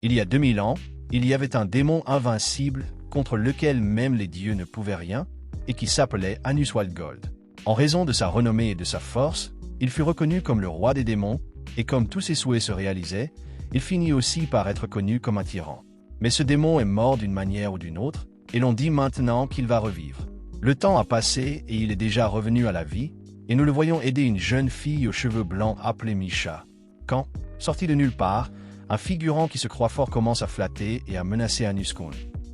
Il y a 2000 ans, il y avait un démon invincible contre lequel même les dieux ne pouvaient rien et qui s'appelait Anus Wildgold. En raison de sa renommée et de sa force, il fut reconnu comme le roi des démons et comme tous ses souhaits se réalisaient, il finit aussi par être connu comme un tyran. Mais ce démon est mort d'une manière ou d'une autre et l'on dit maintenant qu'il va revivre. Le temps a passé et il est déjà revenu à la vie et nous le voyons aider une jeune fille aux cheveux blancs appelée Misha. Quand, sorti de nulle part, un figurant qui se croit fort commence à flatter et à menacer Anus Kun,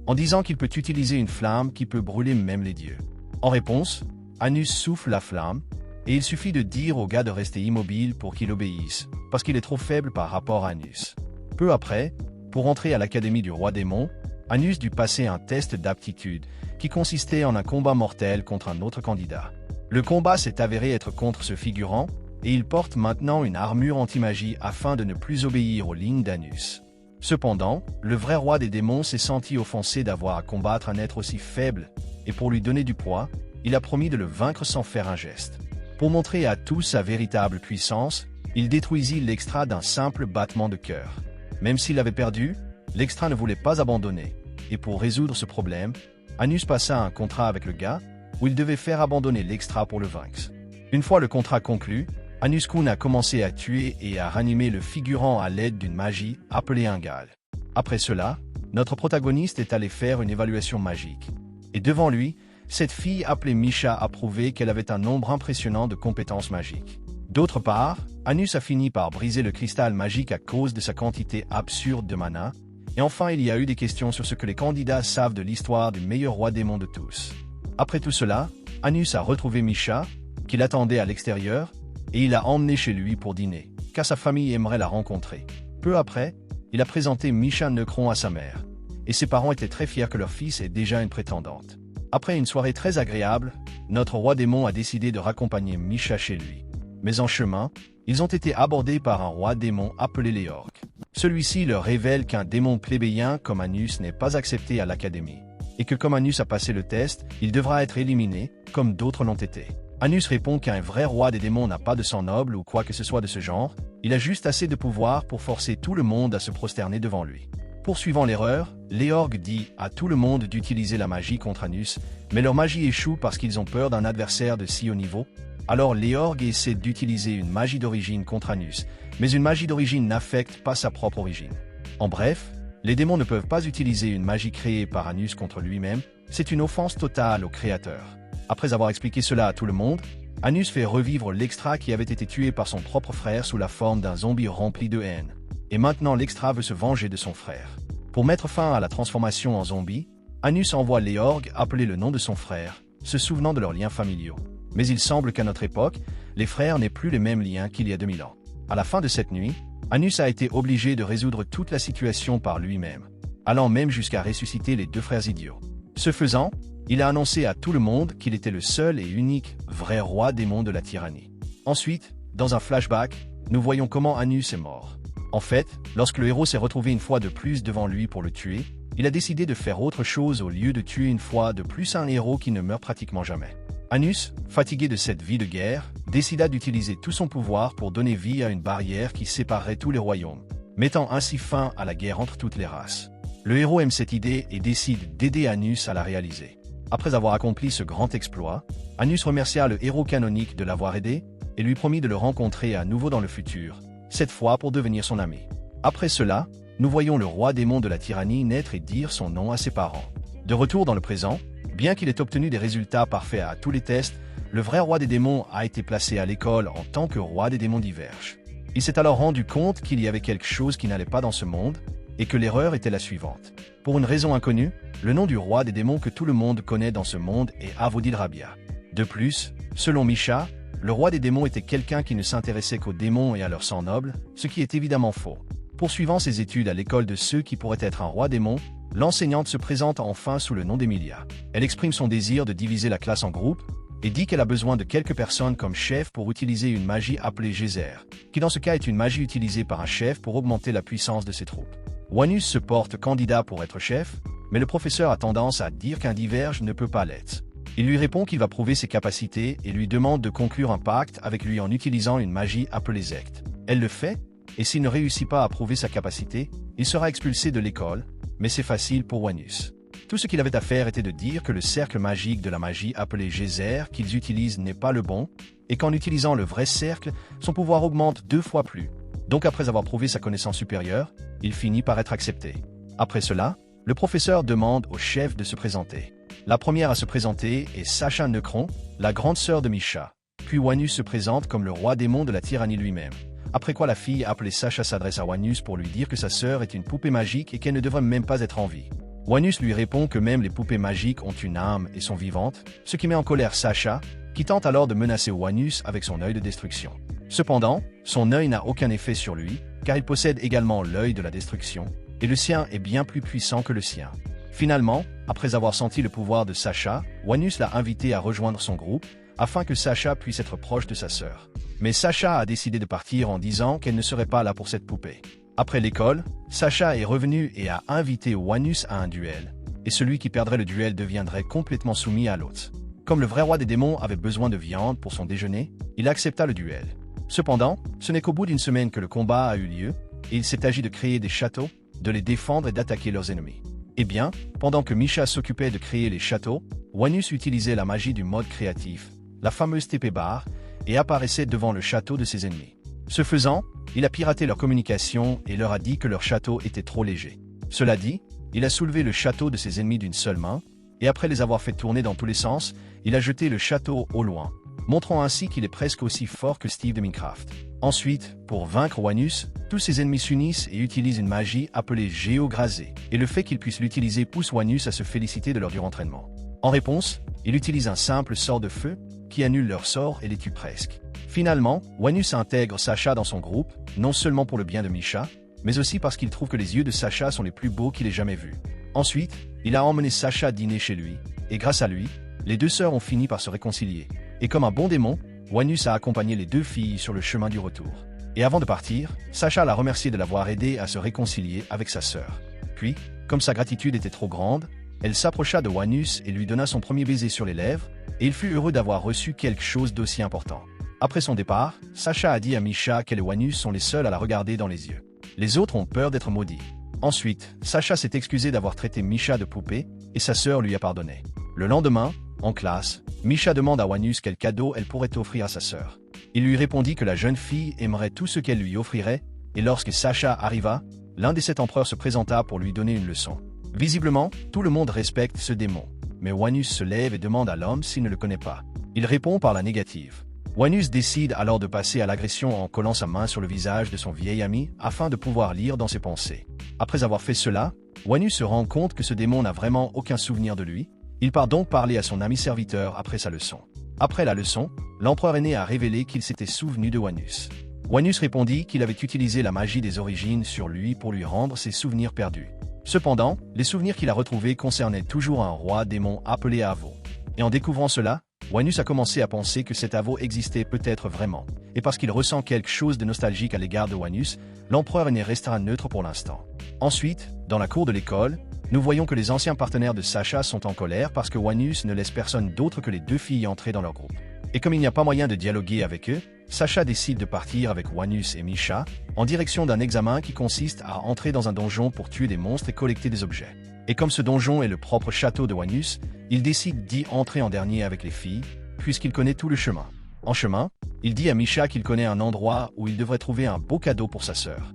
en disant qu'il peut utiliser une flamme qui peut brûler même les dieux. En réponse, Anus souffle la flamme, et il suffit de dire au gars de rester immobile pour qu'il obéisse, parce qu'il est trop faible par rapport à Anus. Peu après, pour entrer à l'académie du roi démon, Anus dut passer un test d'aptitude qui consistait en un combat mortel contre un autre candidat. Le combat s'est avéré être contre ce figurant, et il porte maintenant une armure anti-magie afin de ne plus obéir aux lignes d'Anus. Cependant, le vrai roi des démons s'est senti offensé d'avoir à combattre un être aussi faible, et pour lui donner du poids, il a promis de le vaincre sans faire un geste. Pour montrer à tous sa véritable puissance, il détruisit l'extra d'un simple battement de cœur. Même s'il avait perdu, l'extra ne voulait pas abandonner, et pour résoudre ce problème, Anus passa un contrat avec le gars, où il devait faire abandonner l'extra pour le vaincre. Une fois le contrat conclu, Anus Kun a commencé à tuer et à ranimer le figurant à l'aide d'une magie appelée Ingal. Après cela, notre protagoniste est allé faire une évaluation magique. Et devant lui, cette fille appelée Misha a prouvé qu'elle avait un nombre impressionnant de compétences magiques. D'autre part, Anus a fini par briser le cristal magique à cause de sa quantité absurde de mana. Et enfin, il y a eu des questions sur ce que les candidats savent de l'histoire du meilleur roi démon de tous. Après tout cela, Anus a retrouvé Misha, qui l'attendait à l'extérieur, et il l'a emmenée chez lui pour dîner, car sa famille aimerait la rencontrer. Peu après, il a présenté Misha Necron à sa mère, et ses parents étaient très fiers que leur fils ait déjà une prétendante. Après une soirée très agréable, notre roi démon a décidé de raccompagner Misha chez lui. Mais en chemin, ils ont été abordés par un roi démon appelé Léorg. Celui-ci leur révèle qu'un démon plébéien comme Anus n'est pas accepté à l'académie, et que comme Anus a passé le test, il devra être éliminé, comme d'autres l'ont été. Anus répond qu'un vrai roi des démons n'a pas de sang noble ou quoi que ce soit de ce genre, il a juste assez de pouvoir pour forcer tout le monde à se prosterner devant lui. Poursuivant l'erreur, Léorg dit à tout le monde d'utiliser la magie contre Anus, mais leur magie échoue parce qu'ils ont peur d'un adversaire de si haut niveau. Alors Léorg essaie d'utiliser une magie d'origine contre Anus, mais une magie d'origine n'affecte pas sa propre origine. En bref, les démons ne peuvent pas utiliser une magie créée par Anus contre lui-même, c'est une offense totale au créateur. Après avoir expliqué cela à tout le monde, Anus fait revivre l'extra qui avait été tué par son propre frère sous la forme d'un zombie rempli de haine. Et maintenant l'extra veut se venger de son frère. Pour mettre fin à la transformation en zombie, Anus envoie Léorg appeler le nom de son frère, se souvenant de leurs liens familiaux. Mais il semble qu'à notre époque, les frères n'aient plus les mêmes liens qu'il y a 2000 ans. À la fin de cette nuit, Anus a été obligé de résoudre toute la situation par lui-même, allant même jusqu'à ressusciter les deux frères idiots. Ce faisant, il a annoncé à tout le monde qu'il était le seul et unique vrai roi démon de la tyrannie. Ensuite, dans un flashback, nous voyons comment Anus est mort. En fait, lorsque le héros s'est retrouvé une fois de plus devant lui pour le tuer, il a décidé de faire autre chose au lieu de tuer une fois de plus un héros qui ne meurt pratiquement jamais. Anus, fatigué de cette vie de guerre, décida d'utiliser tout son pouvoir pour donner vie à une barrière qui séparerait tous les royaumes, mettant ainsi fin à la guerre entre toutes les races. Le héros aime cette idée et décide d'aider Anus à la réaliser. Après avoir accompli ce grand exploit, Anus remercia le héros canonique de l'avoir aidé et lui promit de le rencontrer à nouveau dans le futur, cette fois pour devenir son ami. Après cela, nous voyons le roi démon de la tyrannie naître et dire son nom à ses parents. De retour dans le présent, bien qu'il ait obtenu des résultats parfaits à tous les tests, le vrai roi des démons a été placé à l'école en tant que roi des démons diverges. Il s'est alors rendu compte qu'il y avait quelque chose qui n'allait pas dans ce monde, et que l'erreur était la suivante. Pour une raison inconnue, le nom du roi des démons que tout le monde connaît dans ce monde est Avodil Rabia. De plus, selon Misha, le roi des démons était quelqu'un qui ne s'intéressait qu'aux démons et à leur sang noble, ce qui est évidemment faux. Poursuivant ses études à l'école de ceux qui pourraient être un roi démon, l'enseignante se présente enfin sous le nom d'Emilia. Elle exprime son désir de diviser la classe en groupes, et dit qu'elle a besoin de quelques personnes comme chef pour utiliser une magie appelée Geyser, qui dans ce cas est une magie utilisée par un chef pour augmenter la puissance de ses troupes. Wanus se porte candidat pour être chef, mais le professeur a tendance à dire qu'un diverge ne peut pas l'être. Il lui répond qu'il va prouver ses capacités et lui demande de conclure un pacte avec lui en utilisant une magie appelée Zect. Elle le fait, et s'il ne réussit pas à prouver sa capacité, il sera expulsé de l'école, mais c'est facile pour Wanus. Tout ce qu'il avait à faire était de dire que le cercle magique de la magie appelé Geyser qu'ils utilisent n'est pas le bon, et qu'en utilisant le vrai cercle, son pouvoir augmente 2 fois plus. Donc après avoir prouvé sa connaissance supérieure, il finit par être accepté. Après cela, le professeur demande au chef de se présenter. La première à se présenter est Sacha Necron, la grande sœur de Misha. Puis Wanus se présente comme le roi démon de la tyrannie lui-même. Après quoi la fille appelée Sacha s'adresse à Wanus pour lui dire que sa sœur est une poupée magique et qu'elle ne devrait même pas être en vie. Wanus lui répond que même les poupées magiques ont une âme et sont vivantes, ce qui met en colère Sacha, qui tente alors de menacer Wanus avec son œil de destruction. Cependant, son œil n'a aucun effet sur lui, car il possède également l'œil de la destruction, et le sien est bien plus puissant que le sien. Finalement, après avoir senti le pouvoir de Sacha, Wanus l'a invité à rejoindre son groupe, afin que Sacha puisse être proche de sa sœur. Mais Sacha a décidé de partir en disant qu'elle ne serait pas là pour cette poupée. Après l'école, Sacha est revenu et a invité Wanus à un duel, et celui qui perdrait le duel deviendrait complètement soumis à l'autre. Comme le vrai roi des démons avait besoin de viande pour son déjeuner, il accepta le duel. Cependant, ce n'est qu'au bout d'une semaine que le combat a eu lieu, et il s'est agi de créer des châteaux, de les défendre et d'attaquer leurs ennemis. Eh bien, pendant que Misha s'occupait de créer les châteaux, Wanus utilisait la magie du mode créatif, la fameuse TP bar, et apparaissait devant le château de ses ennemis. Ce faisant, il a piraté leur communication et leur a dit que leur château était trop léger. Cela dit, il a soulevé le château de ses ennemis d'une seule main, et après les avoir fait tourner dans tous les sens, il a jeté le château au loin, montrant ainsi qu'il est presque aussi fort que Steve de Minecraft. Ensuite, pour vaincre Wanus, tous ses ennemis s'unissent et utilisent une magie appelée Géograsé, et le fait qu'ils puissent l'utiliser pousse Wanus à se féliciter de leur dur entraînement. En réponse, il utilise un simple sort de feu, qui annule leur sort et les tue presque. Finalement, Wanus intègre Sacha dans son groupe, non seulement pour le bien de Misha, mais aussi parce qu'il trouve que les yeux de Sacha sont les plus beaux qu'il ait jamais vus. Ensuite, il a emmené Sacha dîner chez lui, et grâce à lui, les deux sœurs ont fini par se réconcilier. Et comme un bon démon, Wanus a accompagné les deux filles sur le chemin du retour. Et avant de partir, Sacha l'a remercié de l'avoir aidé à se réconcilier avec sa sœur. Puis, comme sa gratitude était trop grande, elle s'approcha de Wanus et lui donna son premier baiser sur les lèvres, et il fut heureux d'avoir reçu quelque chose d'aussi important. Après son départ, Sacha a dit à Misha qu'elle et Wanus sont les seuls à la regarder dans les yeux. Les autres ont peur d'être maudits. Ensuite, Sacha s'est excusé d'avoir traité Misha de poupée, et sa sœur lui a pardonné. Le lendemain, en classe, Misha demande à Wanus quel cadeau elle pourrait offrir à sa sœur. Il lui répondit que la jeune fille aimerait tout ce qu'elle lui offrirait, et lorsque Sacha arriva, l'un des 7 empereurs se présenta pour lui donner une leçon. Visiblement, tout le monde respecte ce démon, mais Wanus se lève et demande à l'homme s'il ne le connaît pas. Il répond par la négative. Wanus décide alors de passer à l'agression en collant sa main sur le visage de son vieil ami afin de pouvoir lire dans ses pensées. Après avoir fait cela, Wanus se rend compte que ce démon n'a vraiment aucun souvenir de lui. Il part donc parler à son ami serviteur après sa leçon. Après la leçon, l'empereur aîné a révélé qu'il s'était souvenu de Wanus. Wanus répondit qu'il avait utilisé la magie des origines sur lui pour lui rendre ses souvenirs perdus. Cependant, les souvenirs qu'il a retrouvés concernaient toujours un roi démon appelé Avo. Et en découvrant cela, Wanus a commencé à penser que cet Avo existait peut-être vraiment. Et parce qu'il ressent quelque chose de nostalgique à l'égard de Wanus, l'empereur aîné restera neutre pour l'instant. Ensuite, dans la cour de l'école, nous voyons que les anciens partenaires de Sacha sont en colère parce que Wanus ne laisse personne d'autre que les deux filles entrer dans leur groupe. Et comme il n'y a pas moyen de dialoguer avec eux, Sacha décide de partir avec Wanus et Misha en direction d'un examen qui consiste à entrer dans un donjon pour tuer des monstres et collecter des objets. Et comme ce donjon est le propre château de Wanus, il décide d'y entrer en dernier avec les filles, puisqu'il connaît tout le chemin. En chemin, il dit à Misha qu'il connaît un endroit où il devrait trouver un beau cadeau pour sa sœur.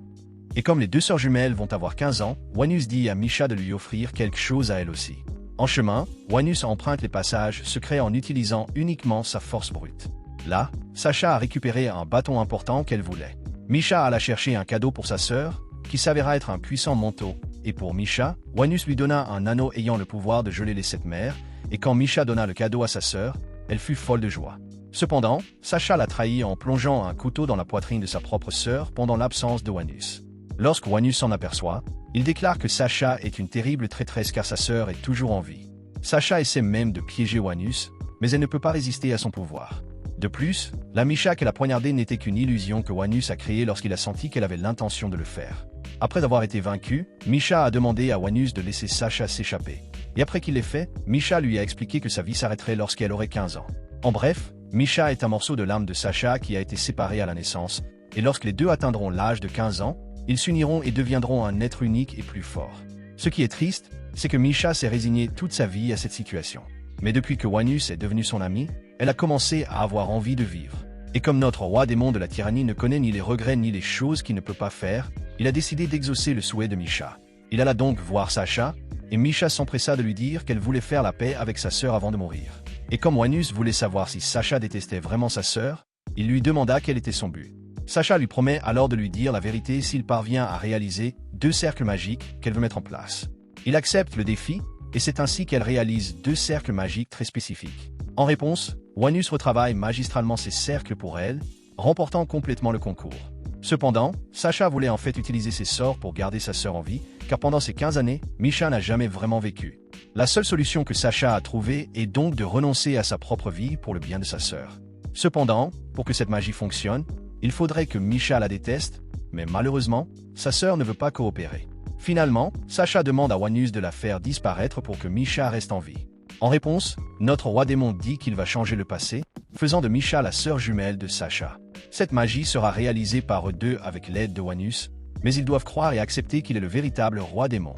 Et comme les deux sœurs jumelles vont avoir 15 ans, Wanus dit à Misha de lui offrir quelque chose à elle aussi. En chemin, Wanus emprunte les passages secrets en utilisant uniquement sa force brute. Là, Sacha a récupéré un bâton important qu'elle voulait. Misha alla chercher un cadeau pour sa sœur, qui s'avéra être un puissant manteau, et pour Misha, Wanus lui donna un anneau ayant le pouvoir de geler les 7 mers, et quand Misha donna le cadeau à sa sœur, elle fut folle de joie. Cependant, Sacha l'a trahi en plongeant un couteau dans la poitrine de sa propre sœur pendant l'absence de Wanus. Lorsque Wanus s'en aperçoit, il déclare que Sacha est une terrible traîtresse car sa sœur est toujours en vie. Sacha essaie même de piéger Wanus, mais elle ne peut pas résister à son pouvoir. De plus, la Misha qu'elle a poignardée n'était qu'une illusion que Wanus a créée lorsqu'il a senti qu'elle avait l'intention de le faire. Après avoir été vaincu, Misha a demandé à Wanus de laisser Sacha s'échapper. Et après qu'il l'ait fait, Misha lui a expliqué que sa vie s'arrêterait lorsqu'elle aurait 15 ans. En bref, Misha est un morceau de l'âme de Sacha qui a été séparé à la naissance, et lorsque les deux atteindront l'âge de 15 ans, ils s'uniront et deviendront un être unique et plus fort. Ce qui est triste, c'est que Misha s'est résignée toute sa vie à cette situation. Mais depuis que Wanus est devenu son ami, elle a commencé à avoir envie de vivre. Et comme notre roi démon de la tyrannie ne connaît ni les regrets ni les choses qu'il ne peut pas faire, il a décidé d'exaucer le souhait de Misha. Il alla donc voir Sacha, et Misha s'empressa de lui dire qu'elle voulait faire la paix avec sa sœur avant de mourir. Et comme Wanus voulait savoir si Sacha détestait vraiment sa sœur, il lui demanda quel était son but. Sacha lui promet alors de lui dire la vérité s'il parvient à réaliser 2 cercles magiques qu'elle veut mettre en place. Il accepte le défi, et c'est ainsi qu'elle réalise 2 cercles magiques très spécifiques. En réponse, Wanus retravaille magistralement ces cercles pour elle, remportant complètement le concours. Cependant, Sacha voulait en fait utiliser ses sorts pour garder sa sœur en vie, car pendant ces 15 années, Misha n'a jamais vraiment vécu. La seule solution que Sacha a trouvée est donc de renoncer à sa propre vie pour le bien de sa sœur. Cependant, pour que cette magie fonctionne, il faudrait que Misha la déteste, mais malheureusement, sa sœur ne veut pas coopérer. Finalement, Sacha demande à Wanus de la faire disparaître pour que Misha reste en vie. En réponse, notre roi démon dit qu'il va changer le passé, faisant de Misha la sœur jumelle de Sacha. Cette magie sera réalisée par eux deux avec l'aide de Wanus, mais ils doivent croire et accepter qu'il est le véritable roi démon.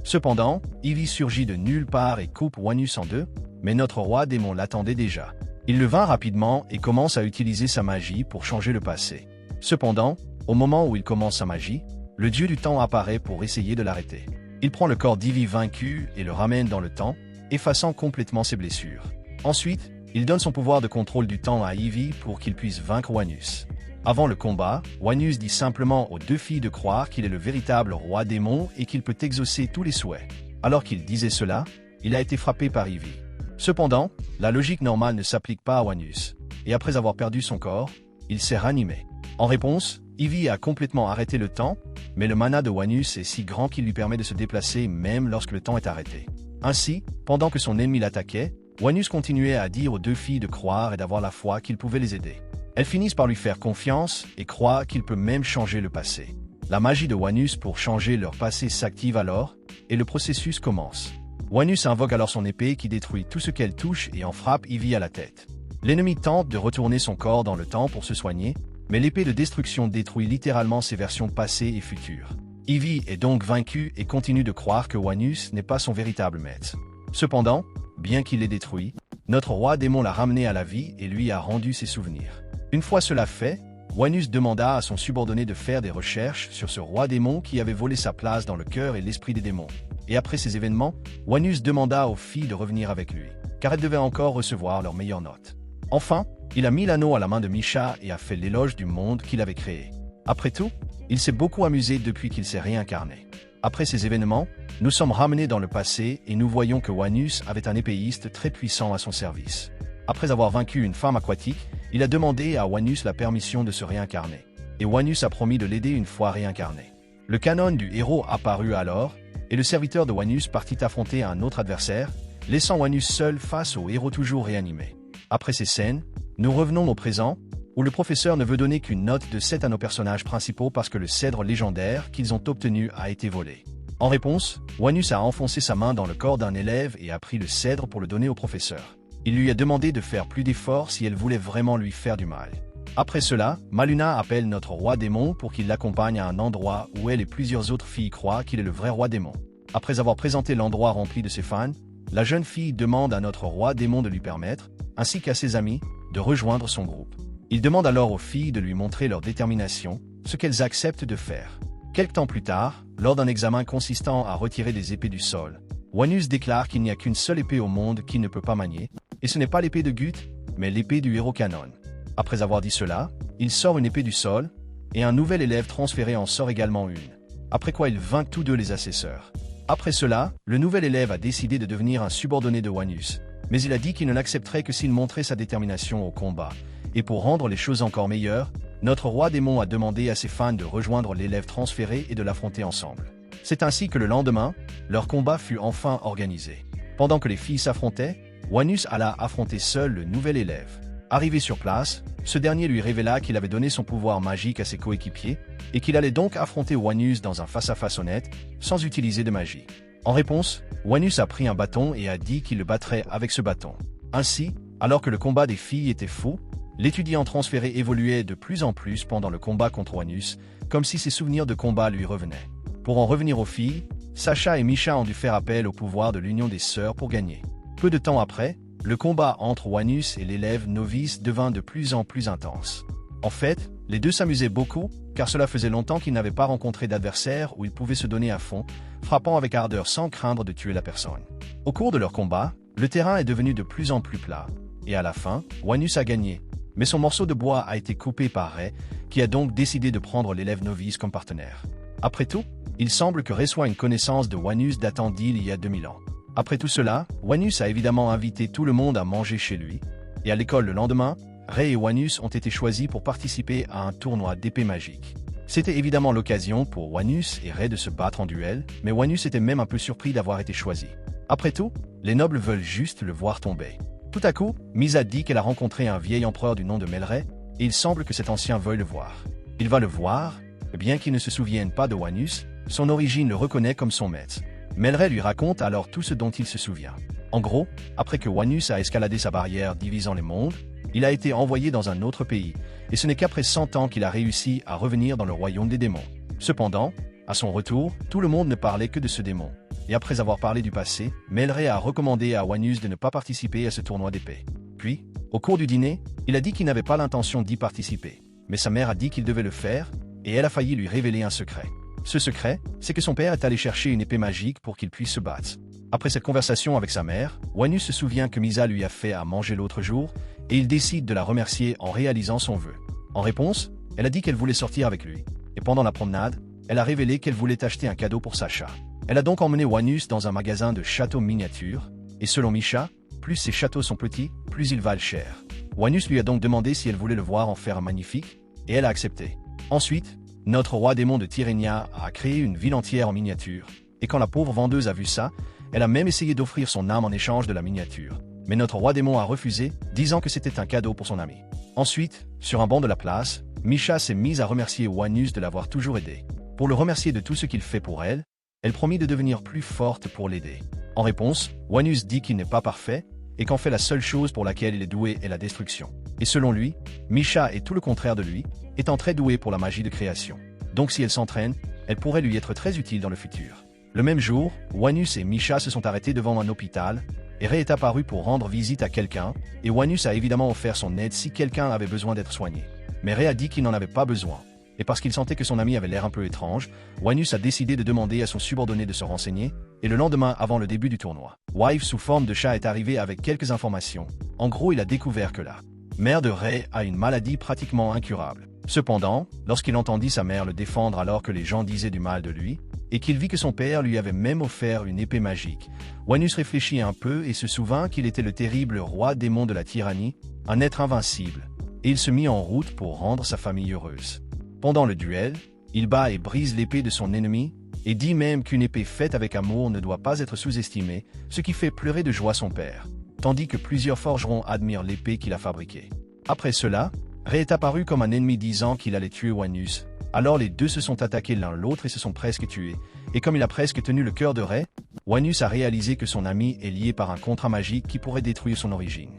Cependant, Ivy surgit de nulle part et coupe Wanus en deux, mais notre roi démon l'attendait déjà. Il le vint rapidement et commence à utiliser sa magie pour changer le passé. Cependant, au moment où il commence sa magie, le dieu du temps apparaît pour essayer de l'arrêter. Il prend le corps d'Ivy vaincu et le ramène dans le temps, effaçant complètement ses blessures. Ensuite, il donne son pouvoir de contrôle du temps à Ivy pour qu'il puisse vaincre Wanus. Avant le combat, Wanus dit simplement aux deux filles de croire qu'il est le véritable roi démon et qu'il peut exaucer tous les souhaits. Alors qu'il disait cela, il a été frappé par Ivy. Cependant, la logique normale ne s'applique pas à Wanus, et après avoir perdu son corps, il s'est ranimé. En réponse, Ivy a complètement arrêté le temps, mais le mana de Wanus est si grand qu'il lui permet de se déplacer même lorsque le temps est arrêté. Ainsi, pendant que son ennemi l'attaquait, Wanus continuait à dire aux deux filles de croire et d'avoir la foi qu'il pouvait les aider. Elles finissent par lui faire confiance et croient qu'il peut même changer le passé. La magie de Wanus pour changer leur passé s'active alors, et le processus commence. Wanus invoque alors son épée qui détruit tout ce qu'elle touche et en frappe Ivy à la tête. L'ennemi tente de retourner son corps dans le temps pour se soigner, mais l'épée de destruction détruit littéralement ses versions passées et futures. Ivy est donc vaincue et continue de croire que Wanus n'est pas son véritable maître. Cependant, bien qu'il l'ait détruit, notre roi démon l'a ramené à la vie et lui a rendu ses souvenirs. Une fois cela fait, Wanus demanda à son subordonné de faire des recherches sur ce roi démon qui avait volé sa place dans le cœur et l'esprit des démons. Et après ces événements, Wanus demanda aux filles de revenir avec lui, car elles devaient encore recevoir leurs meilleures notes. Enfin, il a mis l'anneau à la main de Misha et a fait l'éloge du monde qu'il avait créé. Après tout, il s'est beaucoup amusé depuis qu'il s'est réincarné. Après ces événements, nous sommes ramenés dans le passé et nous voyons que Wanus avait un épéiste très puissant à son service. Après avoir vaincu une femme aquatique, il a demandé à Wanus la permission de se réincarner. Et Wanus a promis de l'aider une fois réincarné. Le canon du héros apparut alors, et le serviteur de Wanus partit affronter un autre adversaire, laissant Wanus seul face au héros toujours réanimé. Après ces scènes, nous revenons au présent, où le professeur ne veut donner qu'une note de 7 à nos personnages principaux parce que le cèdre légendaire qu'ils ont obtenu a été volé. En réponse, Wanus a enfoncé sa main dans le corps d'un élève et a pris le cèdre pour le donner au professeur. Il lui a demandé de faire plus d'efforts si elle voulait vraiment lui faire du mal. Après cela, Maluna appelle notre roi démon pour qu'il l'accompagne à un endroit où elle et plusieurs autres filles croient qu'il est le vrai roi démon. Après avoir présenté l'endroit rempli de ses fans, la jeune fille demande à notre roi démon de lui permettre, ainsi qu'à ses amis, de rejoindre son groupe. Il demande alors aux filles de lui montrer leur détermination, ce qu'elles acceptent de faire. Quelque temps plus tard, lors d'un examen consistant à retirer des épées du sol, Wanus déclare qu'il n'y a qu'une seule épée au monde qu'il ne peut pas manier, et ce n'est pas l'épée de Guth, mais l'épée du héros canon. Après avoir dit cela, il sort une épée du sol, et un nouvel élève transféré en sort également une. Après quoi il vainc tous deux les assesseurs. Après cela, le nouvel élève a décidé de devenir un subordonné de Wanus, mais il a dit qu'il ne l'accepterait que s'il montrait sa détermination au combat. Et pour rendre les choses encore meilleures, notre roi démon a demandé à ses fans de rejoindre l'élève transféré et de l'affronter ensemble. C'est ainsi que le lendemain, leur combat fut enfin organisé. Pendant que les filles s'affrontaient, Wanus alla affronter seul le nouvel élève. Arrivé sur place, ce dernier lui révéla qu'il avait donné son pouvoir magique à ses coéquipiers et qu'il allait donc affronter Wanus dans un face-à-face honnête, sans utiliser de magie. En réponse, Wanus a pris un bâton et a dit qu'il le battrait avec ce bâton. Ainsi, alors que le combat des filles était faux, l'étudiant transféré évoluait de plus en plus pendant le combat contre Wanus, comme si ses souvenirs de combat lui revenaient. Pour en revenir aux filles, Sasha et Misha ont dû faire appel au pouvoir de l'union des sœurs pour gagner. Peu de temps après, le combat entre Wanus et l'élève novice devint de plus en plus intense. En fait, les deux s'amusaient beaucoup, car cela faisait longtemps qu'ils n'avaient pas rencontré d'adversaire où ils pouvaient se donner à fond, frappant avec ardeur sans craindre de tuer la personne. Au cours de leur combat, le terrain est devenu de plus en plus plat, et à la fin, Wanus a gagné, mais son morceau de bois a été coupé par Ray, qui a donc décidé de prendre l'élève novice comme partenaire. Après tout, il semble que Ray soit une connaissance de Wanus datant d'il y a 2000 ans. Après tout cela, Wanus a évidemment invité tout le monde à manger chez lui, et à l'école le lendemain, Ray et Wanus ont été choisis pour participer à un tournoi d'épée magique. C'était évidemment l'occasion pour Wanus et Ray de se battre en duel, mais Wanus était même un peu surpris d'avoir été choisi. Après tout, les nobles veulent juste le voir tomber. Tout à coup, Misa dit qu'elle a rencontré un vieil empereur du nom de Melray, et il semble que cet ancien veuille le voir. Il va le voir, et bien qu'il ne se souvienne pas de Wanus, son origine le reconnaît comme son maître. Melray lui raconte alors tout ce dont il se souvient. En gros, après que Wanus a escaladé sa barrière divisant les mondes, il a été envoyé dans un autre pays, et ce n'est qu'après 100 ans qu'il a réussi à revenir dans le royaume des démons. Cependant, à son retour, tout le monde ne parlait que de ce démon. Et après avoir parlé du passé, Melray a recommandé à Wanus de ne pas participer à ce tournoi d'épée. Puis, au cours du dîner, il a dit qu'il n'avait pas l'intention d'y participer. Mais sa mère a dit qu'il devait le faire, et elle a failli lui révéler un secret. Ce secret, c'est que son père est allé chercher une épée magique pour qu'il puisse se battre. Après cette conversation avec sa mère, Wanus se souvient que Misa lui a fait à manger l'autre jour, et il décide de la remercier en réalisant son vœu. En réponse, elle a dit qu'elle voulait sortir avec lui. Et pendant la promenade, elle a révélé qu'elle voulait acheter un cadeau pour Sasha. Elle a donc emmené Wanus dans un magasin de châteaux miniatures, et selon Misha, plus ces châteaux sont petits, plus ils valent cher. Wanus lui a donc demandé si elle voulait le voir en faire un magnifique, et elle a accepté. Ensuite, notre roi démon de Tyrrhenia a créé une ville entière en miniature, et quand la pauvre vendeuse a vu ça, elle a même essayé d'offrir son âme en échange de la miniature. Mais notre roi démon a refusé, disant que c'était un cadeau pour son ami. Ensuite, sur un banc de la place, Misha s'est mise à remercier Wanus de l'avoir toujours aidé. Pour le remercier de tout ce qu'il fait pour elle, elle promit de devenir plus forte pour l'aider. En réponse, Wanus dit qu'il n'est pas parfait, et qu'en fait la seule chose pour laquelle il est doué est la destruction. Et selon lui, Misha est tout le contraire de lui, étant très douée pour la magie de création. Donc si elle s'entraîne, elle pourrait lui être très utile dans le futur. Le même jour, Wanus et Misha se sont arrêtés devant un hôpital, et Ray est apparu pour rendre visite à quelqu'un, et Wanus a évidemment offert son aide si quelqu'un avait besoin d'être soigné. Mais Ray a dit qu'il n'en avait pas besoin. Et parce qu'il sentait que son ami avait l'air un peu étrange, Wanus a décidé de demander à son subordonné de se renseigner, et le lendemain avant le début du tournoi, Wife sous forme de chat est arrivé avec quelques informations. En gros, il a découvert que la mère de Ray a une maladie pratiquement incurable. Cependant, lorsqu'il entendit sa mère le défendre alors que les gens disaient du mal de lui, et qu'il vit que son père lui avait même offert une épée magique, Wanus réfléchit un peu et se souvint qu'il était le terrible roi démon de la tyrannie, un être invincible, et il se mit en route pour rendre sa famille heureuse. Pendant le duel, il bat et brise l'épée de son ennemi, et dit même qu'une épée faite avec amour ne doit pas être sous-estimée, ce qui fait pleurer de joie son père, tandis que plusieurs forgerons admirent l'épée qu'il a fabriquée. Après cela, Ray est apparu comme un ennemi disant qu'il allait tuer Wanus. Alors les deux se sont attaqués l'un l'autre et se sont presque tués. Et comme il a presque tenu le cœur de Ray, Wanus a réalisé que son ami est lié par un contrat magique qui pourrait détruire son origine.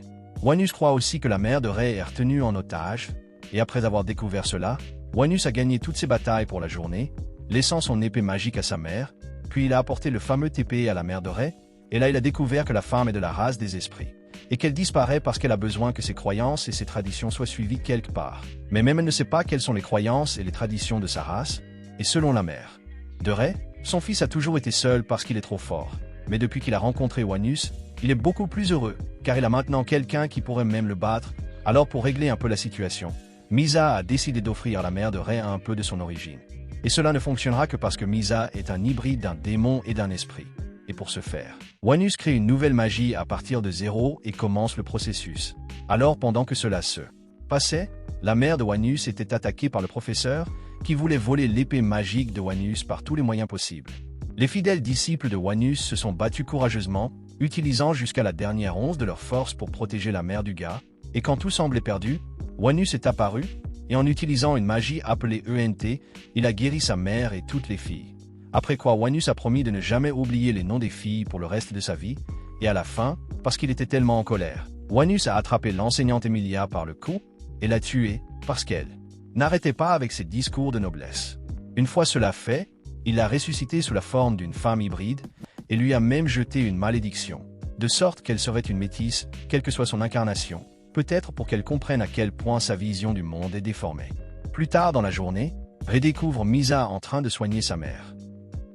Wanus croit aussi que la mère de Ray est retenue en otage, et après avoir découvert cela, Wanus a gagné toutes ses batailles pour la journée, laissant son épée magique à sa mère, puis il a apporté le fameux TP à la mère de Ray, et là il a découvert que la femme est de la race des esprits, et qu'elle disparaît parce qu'elle a besoin que ses croyances et ses traditions soient suivies quelque part. Mais même elle ne sait pas quelles sont les croyances et les traditions de sa race, et selon la mère de Ray, son fils a toujours été seul parce qu'il est trop fort. Mais depuis qu'il a rencontré Wanus, il est beaucoup plus heureux, car il a maintenant quelqu'un qui pourrait même le battre. Alors pour régler un peu la situation, Misa a décidé d'offrir à la mère de Ray un peu de son origine. Et cela ne fonctionnera que parce que Misa est un hybride d'un démon et d'un esprit. Et pour ce faire, Wanus crée une nouvelle magie à partir de zéro et commence le processus. Alors pendant que cela se passait, la mère de Wanus était attaquée par le professeur qui voulait voler l'épée magique de Wanus par tous les moyens possibles. Les fidèles disciples de Wanus se sont battus courageusement, utilisant jusqu'à la dernière once de leur force pour protéger la mère du gars, et quand tout semblait perdu, Wanus est apparu, et en utilisant une magie appelée ENT, il a guéri sa mère et toutes les filles. Après quoi Wanus a promis de ne jamais oublier les noms des filles pour le reste de sa vie, et à la fin, parce qu'il était tellement en colère, Wanus a attrapé l'enseignante Emilia par le cou, et l'a tuée parce qu'elle n'arrêtait pas avec ses discours de noblesse. Une fois cela fait, il l'a ressuscitée sous la forme d'une femme hybride et lui a même jeté une malédiction, de sorte qu'elle serait une métisse, quelle que soit son incarnation, peut-être pour qu'elle comprenne à quel point sa vision du monde est déformée. Plus tard dans la journée, Ré découvre Misa en train de soigner sa mère.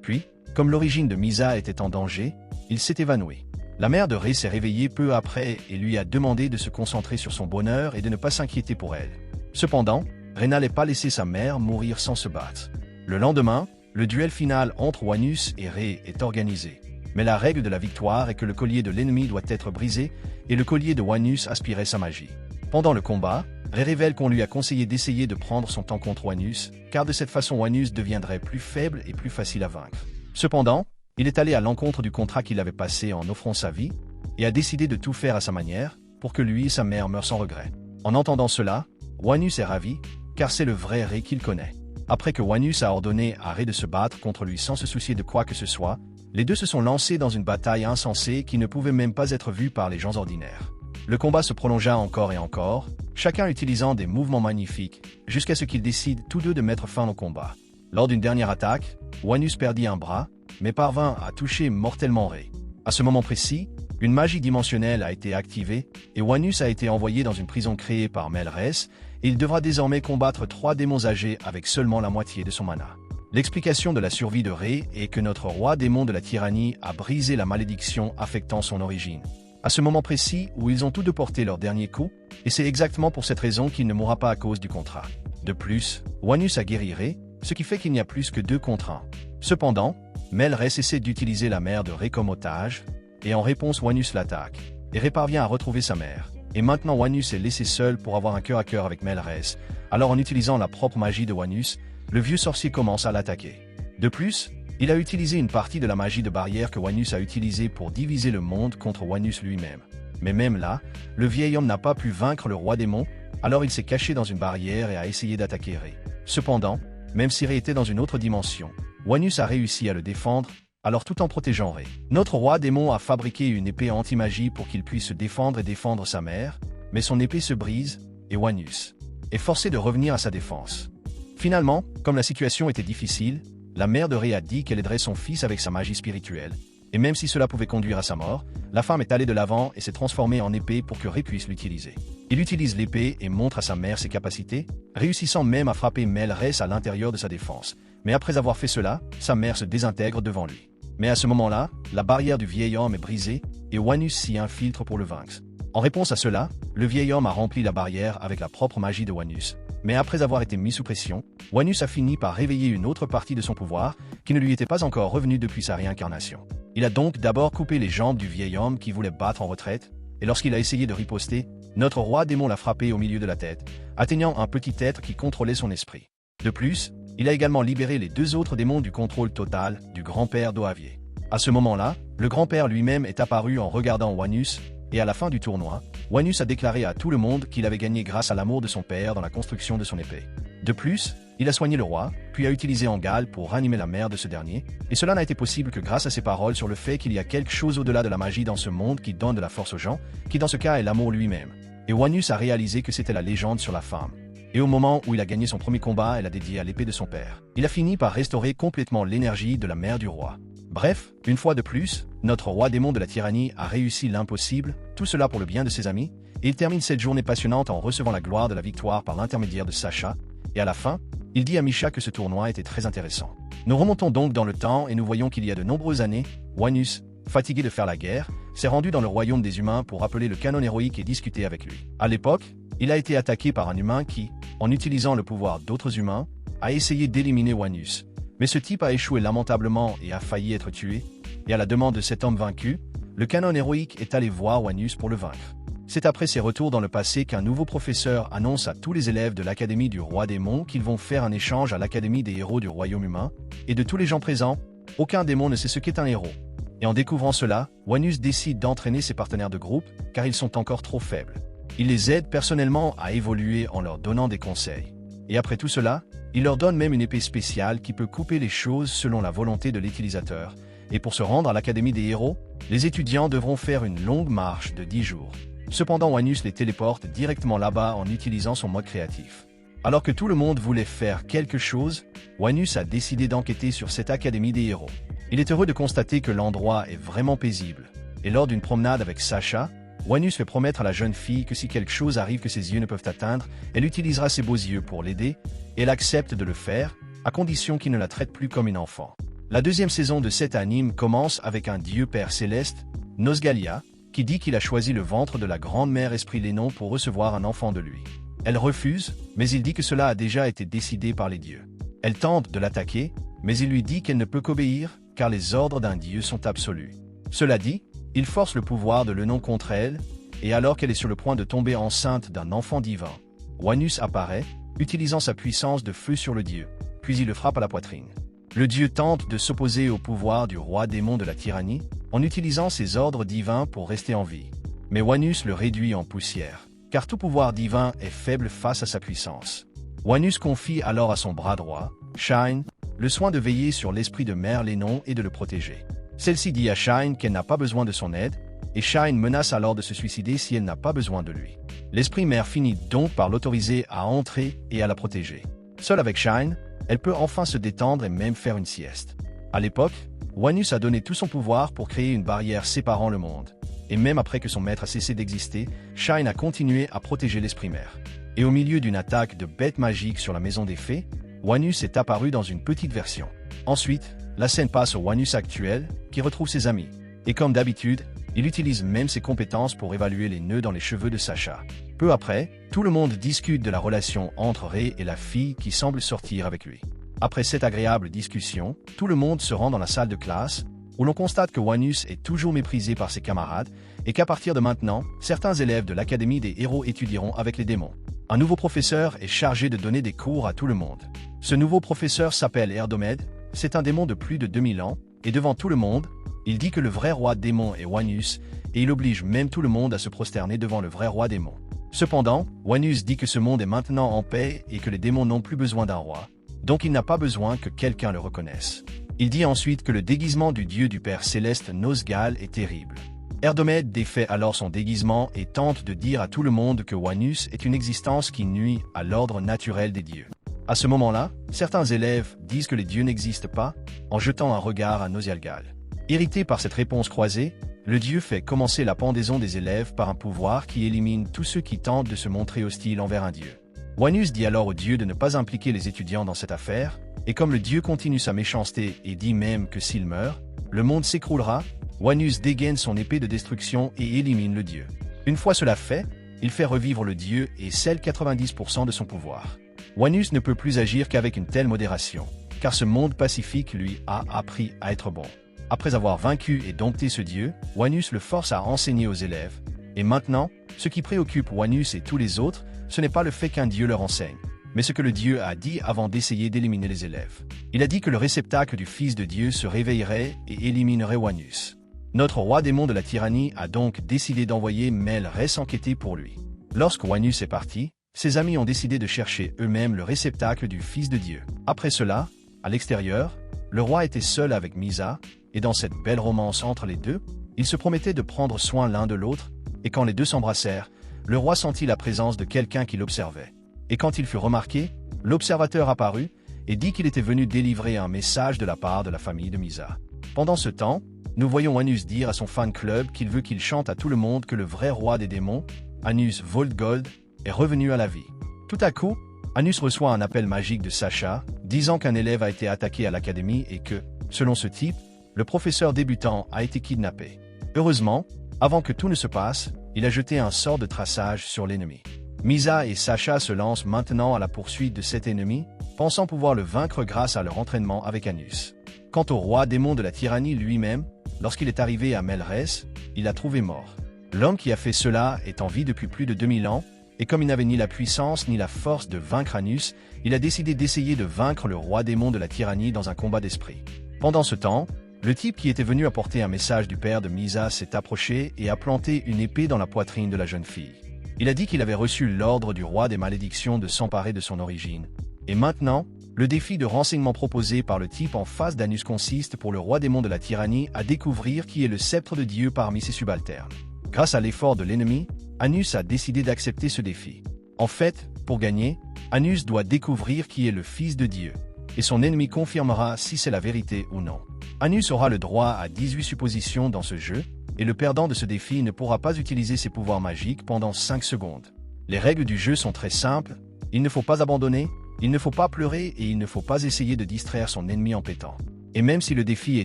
Puis, comme l'origine de Misa était en danger, il s'est évanoui. La mère de Ré s'est réveillée peu après et lui a demandé de se concentrer sur son bonheur et de ne pas s'inquiéter pour elle. Cependant, Ré n'allait pas laisser sa mère mourir sans se battre. Le lendemain, le duel final entre Wanus et Ré est organisé. Mais la règle de la victoire est que le collier de l'ennemi doit être brisé et le collier de Wanus aspirait sa magie. Pendant le combat, Ré révèle qu'on lui a conseillé d'essayer de prendre son temps contre Wanus, car de cette façon Wanus deviendrait plus faible et plus facile à vaincre. Cependant, il est allé à l'encontre du contrat qu'il avait passé en offrant sa vie, et a décidé de tout faire à sa manière, pour que lui et sa mère meurent sans regret. En entendant cela, Wanus est ravi, car c'est le vrai Ré qu'il connaît. Après que Wanus a ordonné à Ré de se battre contre lui sans se soucier de quoi que ce soit, les deux se sont lancés dans une bataille insensée qui ne pouvait même pas être vue par les gens ordinaires. Le combat se prolongea encore et encore, chacun utilisant des mouvements magnifiques, jusqu'à ce qu'ils décident tous deux de mettre fin au combat. Lors d'une dernière attaque, Wanus perdit un bras, mais parvint à toucher mortellement Ré. À ce moment précis, une magie dimensionnelle a été activée, et Wanus a été envoyé dans une prison créée par Melrès, et il devra désormais combattre 3 démons âgés avec seulement la moitié de son mana. L'explication de la survie de Ré est que notre roi démon de la tyrannie a brisé la malédiction affectant son origine. À ce moment précis où ils ont tous deux porté leur dernier coup, et c'est exactement pour cette raison qu'il ne mourra pas à cause du contrat. De plus, Wanus a guéri Ré, ce qui fait qu'il n'y a plus que 2 contre 1. Cependant, Melrès essaie d'utiliser la mère de Ré comme otage, et en réponse Wanus l'attaque, et Ré parvient à retrouver sa mère. Et maintenant Wanus est laissé seul pour avoir un cœur à cœur avec Melrès. Alors en utilisant la propre magie de Wanus, le vieux sorcier commence à l'attaquer. De plus, il a utilisé une partie de la magie de barrière que Wanus a utilisée pour diviser le monde contre Wanus lui-même. Mais même là, le vieil homme n'a pas pu vaincre le roi démon, alors il s'est caché dans une barrière et a essayé d'attaquer Ré. Cependant, même si Ré était dans une autre dimension, Wanus a réussi à le défendre, alors tout en protégeant Ré. Notre roi démon a fabriqué une épée anti-magie pour qu'il puisse se défendre et défendre sa mère, mais son épée se brise, et Wanus est forcé de revenir à sa défense. Finalement, comme la situation était difficile, la mère de Ré a dit qu'elle aiderait son fils avec sa magie spirituelle, et même si cela pouvait conduire à sa mort, la femme est allée de l'avant et s'est transformée en épée pour que Ré puisse l'utiliser. Il utilise l'épée et montre à sa mère ses capacités, réussissant même à frapper Melrès à l'intérieur de sa défense. Mais après avoir fait cela, sa mère se désintègre devant lui. Mais à ce moment-là, la barrière du vieil homme est brisée et Wanus s'y infiltre pour le vaincre. En réponse à cela, le vieil homme a rempli la barrière avec la propre magie de Wanus. Mais après avoir été mis sous pression, Wanus a fini par réveiller une autre partie de son pouvoir qui ne lui était pas encore revenue depuis sa réincarnation. Il a donc d'abord coupé les jambes du vieil homme qui voulait battre en retraite, et lorsqu'il a essayé de riposter, notre roi démon l'a frappé au milieu de la tête, atteignant un petit être qui contrôlait son esprit. De plus, il a également libéré les 2 autres démons du contrôle total du grand-père d'Oavier. À ce moment-là, le grand-père lui-même est apparu en regardant Wanus, et à la fin du tournoi, Wanus a déclaré à tout le monde qu'il avait gagné grâce à l'amour de son père dans la construction de son épée. De plus, il a soigné le roi, puis a utilisé Angal pour ranimer la mère de ce dernier, et cela n'a été possible que grâce à ses paroles sur le fait qu'il y a quelque chose au-delà de la magie dans ce monde qui donne de la force aux gens, qui dans ce cas est l'amour lui-même. Et Wanus a réalisé que c'était la légende sur la femme. Et au moment où il a gagné son premier combat, elle a dédié à l'épée de son père. Il a fini par restaurer complètement l'énergie de la mère du roi. Bref, une fois de plus, notre roi démon de la tyrannie a réussi l'impossible, tout cela pour le bien de ses amis, et il termine cette journée passionnante en recevant la gloire de la victoire par l'intermédiaire de Sacha, et à la fin, il dit à Misha que ce tournoi était très intéressant. Nous remontons donc dans le temps et nous voyons qu'il y a de nombreuses années, Wanus, fatigué de faire la guerre, s'est rendu dans le royaume des humains pour appeler le canon héroïque et discuter avec lui. À l'époque, il a été attaqué par un humain qui, en utilisant le pouvoir d'autres humains, a essayé d'éliminer Wanus. Mais ce type a échoué lamentablement et a failli être tué, et à la demande de cet homme vaincu, le canon héroïque est allé voir Wanus pour le vaincre. C'est après ses retours dans le passé qu'un nouveau professeur annonce à tous les élèves de l'Académie du Roi Démon qu'ils vont faire un échange à l'Académie des héros du royaume humain, et de tous les gens présents, aucun démon ne sait ce qu'est un héros. Et en découvrant cela, Wanus décide d'entraîner ses partenaires de groupe, car ils sont encore trop faibles. Il les aide personnellement à évoluer en leur donnant des conseils. Et après tout cela, il leur donne même une épée spéciale qui peut couper les choses selon la volonté de l'utilisateur. Et pour se rendre à l'Académie des héros, les étudiants devront faire une longue marche de 10 jours. Cependant, Wanus les téléporte directement là-bas en utilisant son mode créatif. Alors que tout le monde voulait faire quelque chose, Wanus a décidé d'enquêter sur cette académie des héros. Il est heureux de constater que l'endroit est vraiment paisible. Et lors d'une promenade avec Sasha, Wanus fait promettre à la jeune fille que si quelque chose arrive que ses yeux ne peuvent atteindre, elle utilisera ses beaux yeux pour l'aider, et elle accepte de le faire, à condition qu'il ne la traite plus comme une enfant. La deuxième saison de cet anime commence avec un dieu père céleste, Nosgalia, qui dit qu'il a choisi le ventre de la grande-mère Esprit Lénon pour recevoir un enfant de lui. Elle refuse, mais il dit que cela a déjà été décidé par les dieux. Elle tente de l'attaquer, mais il lui dit qu'elle ne peut qu'obéir, car les ordres d'un dieu sont absolus. Cela dit, il force le pouvoir de Lénon contre elle, et alors qu'elle est sur le point de tomber enceinte d'un enfant divin, Wanus apparaît, utilisant sa puissance de feu sur le dieu, puis il le frappe à la poitrine. Le dieu tente de s'opposer au pouvoir du roi démon de la tyrannie, en utilisant ses ordres divins pour rester en vie. Mais Wanus le réduit en poussière, car tout pouvoir divin est faible face à sa puissance. Wanus confie alors à son bras droit, Shine, le soin de veiller sur l'esprit de Mère Lénon et de le protéger. Celle-ci dit à Shine qu'elle n'a pas besoin de son aide, et Shine menace alors de se suicider si elle n'a pas besoin de lui. L'esprit mère finit donc par l'autoriser à entrer et à la protéger. Seule avec Shine, elle peut enfin se détendre et même faire une sieste. À l'époque, Wanus a donné tout son pouvoir pour créer une barrière séparant le monde. Et même après que son maître a cessé d'exister, Shine a continué à protéger l'esprit mère. Et au milieu d'une attaque de bêtes magiques sur la maison des fées, Wanus est apparu dans une petite version. Ensuite, la scène passe au Wanus actuel, qui retrouve ses amis. Et comme d'habitude, il utilise même ses compétences pour évaluer les nœuds dans les cheveux de Sasha. Peu après, tout le monde discute de la relation entre Ray et la fille qui semble sortir avec lui. Après cette agréable discussion, tout le monde se rend dans la salle de classe, où l'on constate que Wanus est toujours méprisé par ses camarades, et qu'à partir de maintenant, certains élèves de l'Académie des héros étudieront avec les démons. Un nouveau professeur est chargé de donner des cours à tout le monde. Ce nouveau professeur s'appelle Erdomède, c'est un démon de plus de 2000 ans, et devant tout le monde, il dit que le vrai roi démon est Wanus, et il oblige même tout le monde à se prosterner devant le vrai roi démon. Cependant, Wanus dit que ce monde est maintenant en paix et que les démons n'ont plus besoin d'un roi, donc il n'a pas besoin que quelqu'un le reconnaisse. Il dit ensuite que le déguisement du dieu du Père Céleste Nosgal est terrible. Erdomède défait alors son déguisement et tente de dire à tout le monde que Wanus est une existence qui nuit à l'ordre naturel des dieux. À ce moment-là, certains élèves disent que les dieux n'existent pas, en jetant un regard à Nosgalgal. Irrité par cette réponse croisée, le dieu fait commencer la pendaison des élèves par un pouvoir qui élimine tous ceux qui tentent de se montrer hostiles envers un dieu. Wanus dit alors au dieu de ne pas impliquer les étudiants dans cette affaire, et comme le dieu continue sa méchanceté et dit même que s'il meurt, le monde s'écroulera, Wanus dégaine son épée de destruction et élimine le dieu. Une fois cela fait, il fait revivre le dieu et scelle 90% de son pouvoir. Wanus ne peut plus agir qu'avec une telle modération, car ce monde pacifique lui a appris à être bon. Après avoir vaincu et dompté ce dieu, Wanus le force à enseigner aux élèves, et maintenant, ce qui préoccupe Wanus et tous les autres, ce n'est pas le fait qu'un dieu leur enseigne, mais ce que le dieu a dit avant d'essayer d'éliminer les élèves. Il a dit que le réceptacle du Fils de Dieu se réveillerait et éliminerait Wanus. Notre roi démon de la tyrannie a donc décidé d'envoyer Melres enquêter pour lui. Lorsque Wanus est parti, ses amis ont décidé de chercher eux-mêmes le réceptacle du Fils de Dieu. Après cela, à l'extérieur, le roi était seul avec Misa, et dans cette belle romance entre les deux, ils se promettaient de prendre soin l'un de l'autre, et quand les deux s'embrassèrent, le roi sentit la présence de quelqu'un qui l'observait. Et quand il fut remarqué, l'observateur apparut et dit qu'il était venu délivrer un message de la part de la famille de Misa. Pendant ce temps, nous voyons Wanus dire à son fan club qu'il veut qu'il chante à tout le monde que le vrai roi des démons, Anus Voldgold, est revenu à la vie. Tout à coup, Anus reçoit un appel magique de Sasha, disant qu'un élève a été attaqué à l'académie et que, selon ce type, le professeur débutant a été kidnappé. Heureusement, avant que tout ne se passe, il a jeté un sort de traçage sur l'ennemi. Misa et Sasha se lancent maintenant à la poursuite de cet ennemi, pensant pouvoir le vaincre grâce à leur entraînement avec Anus. Quant au roi démon de la tyrannie lui-même, lorsqu'il est arrivé à Melres, il l'a trouvé mort. L'homme qui a fait cela est en vie depuis plus de 2000 ans, et comme il n'avait ni la puissance ni la force de vaincre Anus, il a décidé d'essayer de vaincre le roi démon de la tyrannie dans un combat d'esprit. Pendant ce temps, le type qui était venu apporter un message du père de Misa s'est approché et a planté une épée dans la poitrine de la jeune fille. Il a dit qu'il avait reçu l'ordre du roi des malédictions de s'emparer de son origine. Et maintenant, le défi de renseignement proposé par le type en face d'Anus consiste pour le roi démon de la tyrannie à découvrir qui est le sceptre de Dieu parmi ses subalternes. Grâce à l'effort de l'ennemi, Anus a décidé d'accepter ce défi. En fait, pour gagner, Anus doit découvrir qui est le Fils de Dieu, et son ennemi confirmera si c'est la vérité ou non. Anus aura le droit à 18 suppositions dans ce jeu, et le perdant de ce défi ne pourra pas utiliser ses pouvoirs magiques pendant 5 secondes. Les règles du jeu sont très simples, il ne faut pas abandonner, il ne faut pas pleurer et il ne faut pas essayer de distraire son ennemi en pétant. Et même si le défi est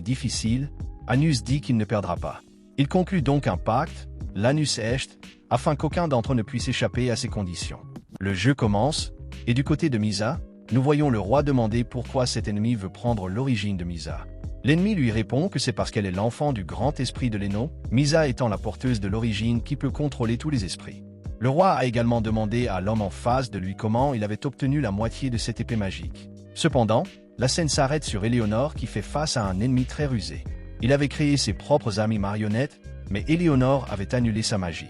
difficile, Anus dit qu'il ne perdra pas. Il conclut donc un pacte, l'Anus Echt, afin qu'aucun d'entre eux ne puisse échapper à ces conditions. Le jeu commence, et du côté de Misa, nous voyons le roi demander pourquoi cet ennemi veut prendre l'origine de Misa. L'ennemi lui répond que c'est parce qu'elle est l'enfant du grand esprit de l'Eno, Misa étant la porteuse de l'origine qui peut contrôler tous les esprits. Le roi a également demandé à l'homme en face de lui comment il avait obtenu la moitié de cette épée magique. Cependant, la scène s'arrête sur Éléonore qui fait face à un ennemi très rusé. Il avait créé ses propres amis marionnettes, mais Éléonore avait annulé sa magie.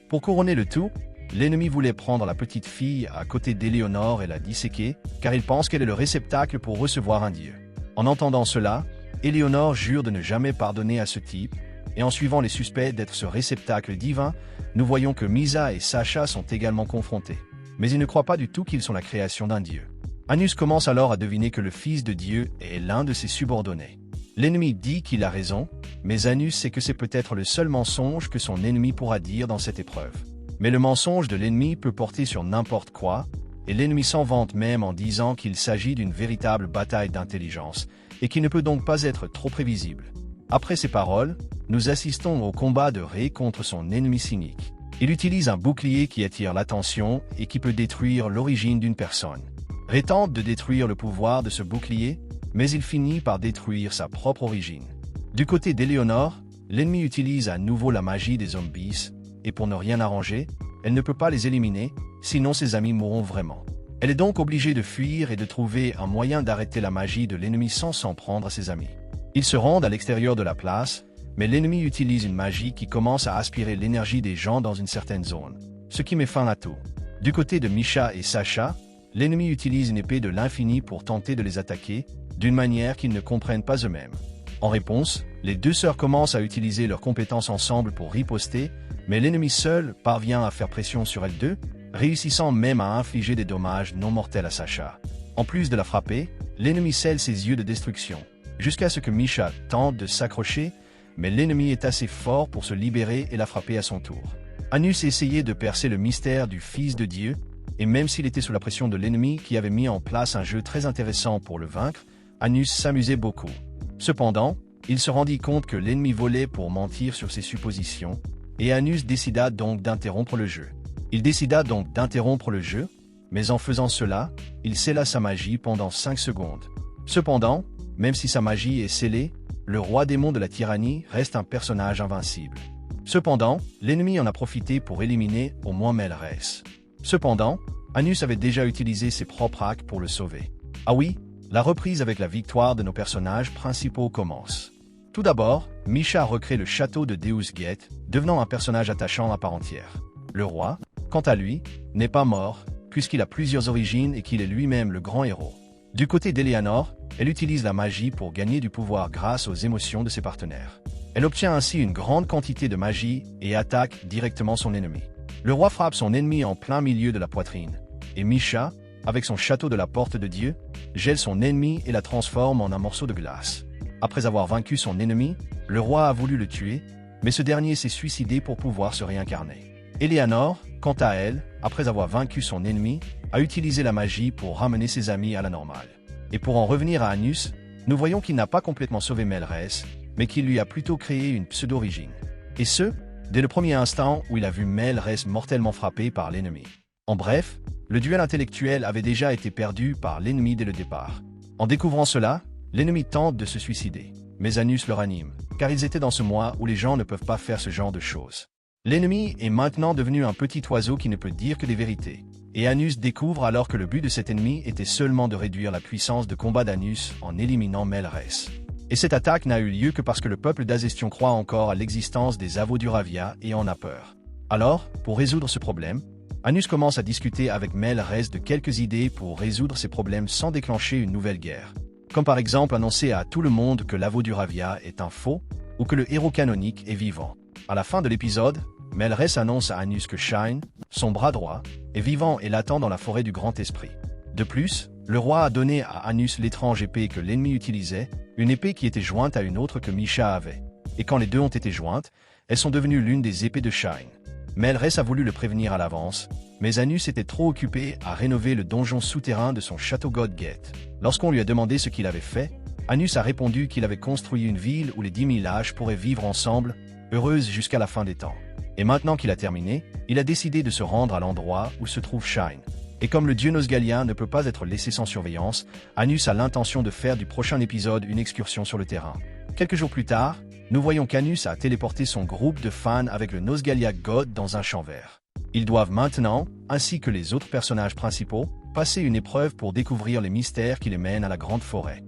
Pour couronner le tout, l'ennemi voulait prendre la petite fille à côté d'Éléonore et la disséquer, car il pense qu'elle est le réceptacle pour recevoir un dieu. En entendant cela, Éléonore jure de ne jamais pardonner à ce type, et en suivant les suspects d'être ce réceptacle divin, nous voyons que Misa et Sacha sont également confrontés. Mais ils ne croient pas du tout qu'ils sont la création d'un dieu. Anus commence alors à deviner que le Fils de Dieu est l'un de ses subordonnés. L'ennemi dit qu'il a raison, mais Anus sait que c'est peut-être le seul mensonge que son ennemi pourra dire dans cette épreuve. Mais le mensonge de l'ennemi peut porter sur n'importe quoi, et l'ennemi s'en vante même en disant qu'il s'agit d'une véritable bataille d'intelligence, et qui ne peut donc pas être trop prévisible. Après ces paroles, nous assistons au combat de Ré contre son ennemi cynique. Il utilise un bouclier qui attire l'attention et qui peut détruire l'origine d'une personne. Ré tente de détruire le pouvoir de ce bouclier, mais il finit par détruire sa propre origine. Du côté d'Éléonore, l'ennemi utilise à nouveau la magie des zombies, et pour ne rien arranger, elle ne peut pas les éliminer, sinon ses amis mourront vraiment. Elle est donc obligée de fuir et de trouver un moyen d'arrêter la magie de l'ennemi sans s'en prendre à ses amis. Ils se rendent à l'extérieur de la place, mais l'ennemi utilise une magie qui commence à aspirer l'énergie des gens dans une certaine zone, ce qui met fin à tout. Du côté de Misha et Sacha, l'ennemi utilise une épée de l'infini pour tenter de les attaquer, d'une manière qu'ils ne comprennent pas eux-mêmes. En réponse, les deux sœurs commencent à utiliser leurs compétences ensemble pour riposter, mais l'ennemi seul parvient à faire pression sur elles deux, réussissant même à infliger des dommages non mortels à Sacha. En plus de la frapper, l'ennemi scelle ses yeux de destruction, jusqu'à ce que Misha tente de s'accrocher, mais l'ennemi est assez fort pour se libérer et la frapper à son tour. Anus essayait de percer le mystère du Fils de Dieu, et même s'il était sous la pression de l'ennemi qui avait mis en place un jeu très intéressant pour le vaincre, Anus s'amusait beaucoup. Cependant, il se rendit compte que l'ennemi volait pour mentir sur ses suppositions, et Anus décida donc d'interrompre le jeu. Il décida donc d'interrompre le jeu, mais en faisant cela, il scella sa magie pendant 5 secondes. Cependant, même si sa magie est scellée, le roi démon de la tyrannie reste un personnage invincible. Cependant, l'ennemi en a profité pour éliminer au moins Melrès. Cependant, Anus avait déjà utilisé ses propres hacks pour le sauver. Ah oui, la reprise avec la victoire de nos personnages principaux commence. Tout d'abord, Misha recrée le château de Deus Gate, devenant un personnage attachant à part entière. Le roi, quant à lui, n'est pas mort, puisqu'il a plusieurs origines et qu'il est lui-même le grand héros. Du côté d'Éléonore, elle utilise la magie pour gagner du pouvoir grâce aux émotions de ses partenaires. Elle obtient ainsi une grande quantité de magie et attaque directement son ennemi. Le roi frappe son ennemi en plein milieu de la poitrine, et Misha, avec son château de la porte de Dieu, gèle son ennemi et la transforme en un morceau de glace. Après avoir vaincu son ennemi, le roi a voulu le tuer, mais ce dernier s'est suicidé pour pouvoir se réincarner. Éléonore, quant à elle, après avoir vaincu son ennemi, a utilisé la magie pour ramener ses amis à la normale. Et pour en revenir à Anus, nous voyons qu'il n'a pas complètement sauvé Melrès, mais qu'il lui a plutôt créé une pseudo-origine. Et ce, dès le premier instant où il a vu Melrès mortellement frappé par l'ennemi. En bref, le duel intellectuel avait déjà été perdu par l'ennemi dès le départ. En découvrant cela, l'ennemi tente de se suicider, mais Anus le ranime, car ils étaient dans ce mois où les gens ne peuvent pas faire ce genre de choses. L'ennemi est maintenant devenu un petit oiseau qui ne peut dire que des vérités. Et Anus découvre alors que le but de cet ennemi était seulement de réduire la puissance de combat d'Anus en éliminant Melrès. Et cette attaque n'a eu lieu que parce que le peuple d'Azestion croit encore à l'existence des Avos d'Uravia et en a peur. Alors, pour résoudre ce problème, Anus commence à discuter avec Melrès de quelques idées pour résoudre ces problèmes sans déclencher une nouvelle guerre. Comme par exemple annoncer à tout le monde que l'Avo d'Uravia est un faux, ou que le héros canonique est vivant. À la fin de l'épisode, Melrès annonce à Anus que Shine, son bras droit, est vivant et l'attend dans la forêt du Grand Esprit. De plus, le roi a donné à Anus l'étrange épée que l'ennemi utilisait, une épée qui était jointe à une autre que Misha avait. Et quand les deux ont été jointes, elles sont devenues l'une des épées de Shine. Melrès a voulu le prévenir à l'avance, mais Anus était trop occupé à rénover le donjon souterrain de son château Godgate. Lorsqu'on lui a demandé ce qu'il avait fait, Anus a répondu qu'il avait construit une ville où les 10 000 âges pourraient vivre ensemble, heureuses jusqu'à la fin des temps. Et maintenant qu'il a terminé, il a décidé de se rendre à l'endroit où se trouve Shine. Et comme le dieu nosgalien ne peut pas être laissé sans surveillance, Anus a l'intention de faire du prochain épisode une excursion sur le terrain. Quelques jours plus tard, nous voyons qu'Anus a téléporté son groupe de fans avec le Nosgalia God dans un champ vert. Ils doivent maintenant, ainsi que les autres personnages principaux, passer une épreuve pour découvrir les mystères qui les mènent à la grande forêt.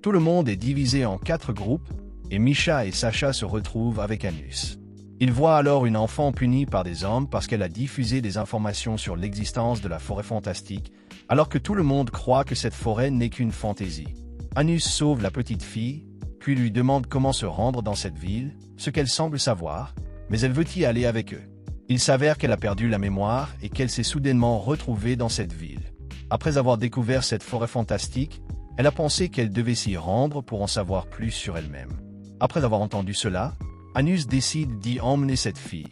Tout le monde est divisé en 4 groupes, et Misha et Sacha se retrouvent avec Anus. Ils voient alors une enfant punie par des hommes parce qu'elle a diffusé des informations sur l'existence de la forêt fantastique, alors que tout le monde croit que cette forêt n'est qu'une fantaisie. Anus sauve la petite fille, puis lui demande comment se rendre dans cette ville, ce qu'elle semble savoir, mais elle veut y aller avec eux. Il s'avère qu'elle a perdu la mémoire et qu'elle s'est soudainement retrouvée dans cette ville. Après avoir découvert cette forêt fantastique, elle a pensé qu'elle devait s'y rendre pour en savoir plus sur elle-même. Après avoir entendu cela, Anus décide d'y emmener cette fille,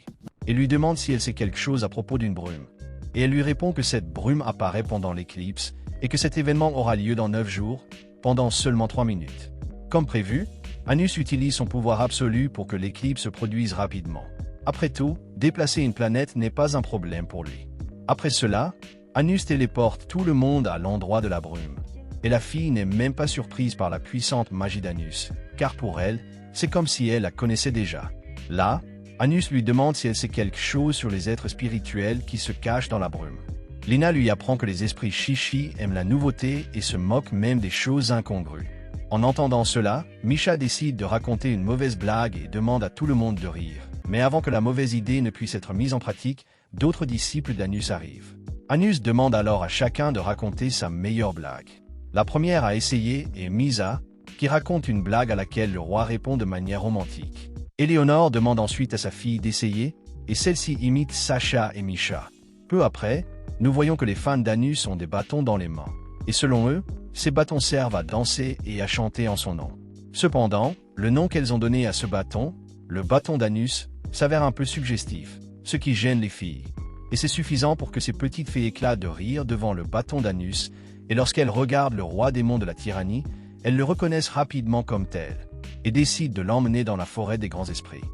et lui demande si elle sait quelque chose à propos d'une brume. Et elle lui répond que cette brume apparaît pendant l'éclipse, et que cet événement aura lieu dans 9 jours, pendant seulement 3 minutes. Comme prévu, Anus utilise son pouvoir absolu pour que l'éclipse se produise rapidement. Après tout, déplacer une planète n'est pas un problème pour lui. Après cela, Anus téléporte tout le monde à l'endroit de la brume. Et la fille n'est même pas surprise par la puissante magie d'Anus, car pour elle, c'est comme si elle la connaissait déjà. Là, Anus lui demande si elle sait quelque chose sur les êtres spirituels qui se cachent dans la brume. Lina lui apprend que les esprits chichi aiment la nouveauté et se moquent même des choses incongrues. En entendant cela, Misha décide de raconter une mauvaise blague et demande à tout le monde de rire. Mais avant que la mauvaise idée ne puisse être mise en pratique, d'autres disciples d'Anus arrivent. Anus demande alors à chacun de raconter sa meilleure blague. La première à essayer est Misa, qui raconte une blague à laquelle le roi répond de manière romantique. Éléonore demande ensuite à sa fille d'essayer, et celle-ci imite Sacha et Misha. Peu après, nous voyons que les fans d'Anus ont des bâtons dans les mains. Et selon eux, ces bâtons servent à danser et à chanter en son nom. Cependant, le nom qu'elles ont donné à ce bâton, le bâton d'Anus, s'avère un peu suggestif, ce qui gêne les filles. Et c'est suffisant pour que ces petites filles éclatent de rire devant le bâton d'Anus, et lorsqu'elles regardent le roi démon de la tyrannie, elles le reconnaissent rapidement comme tel, et décident de l'emmener dans la forêt des grands esprits.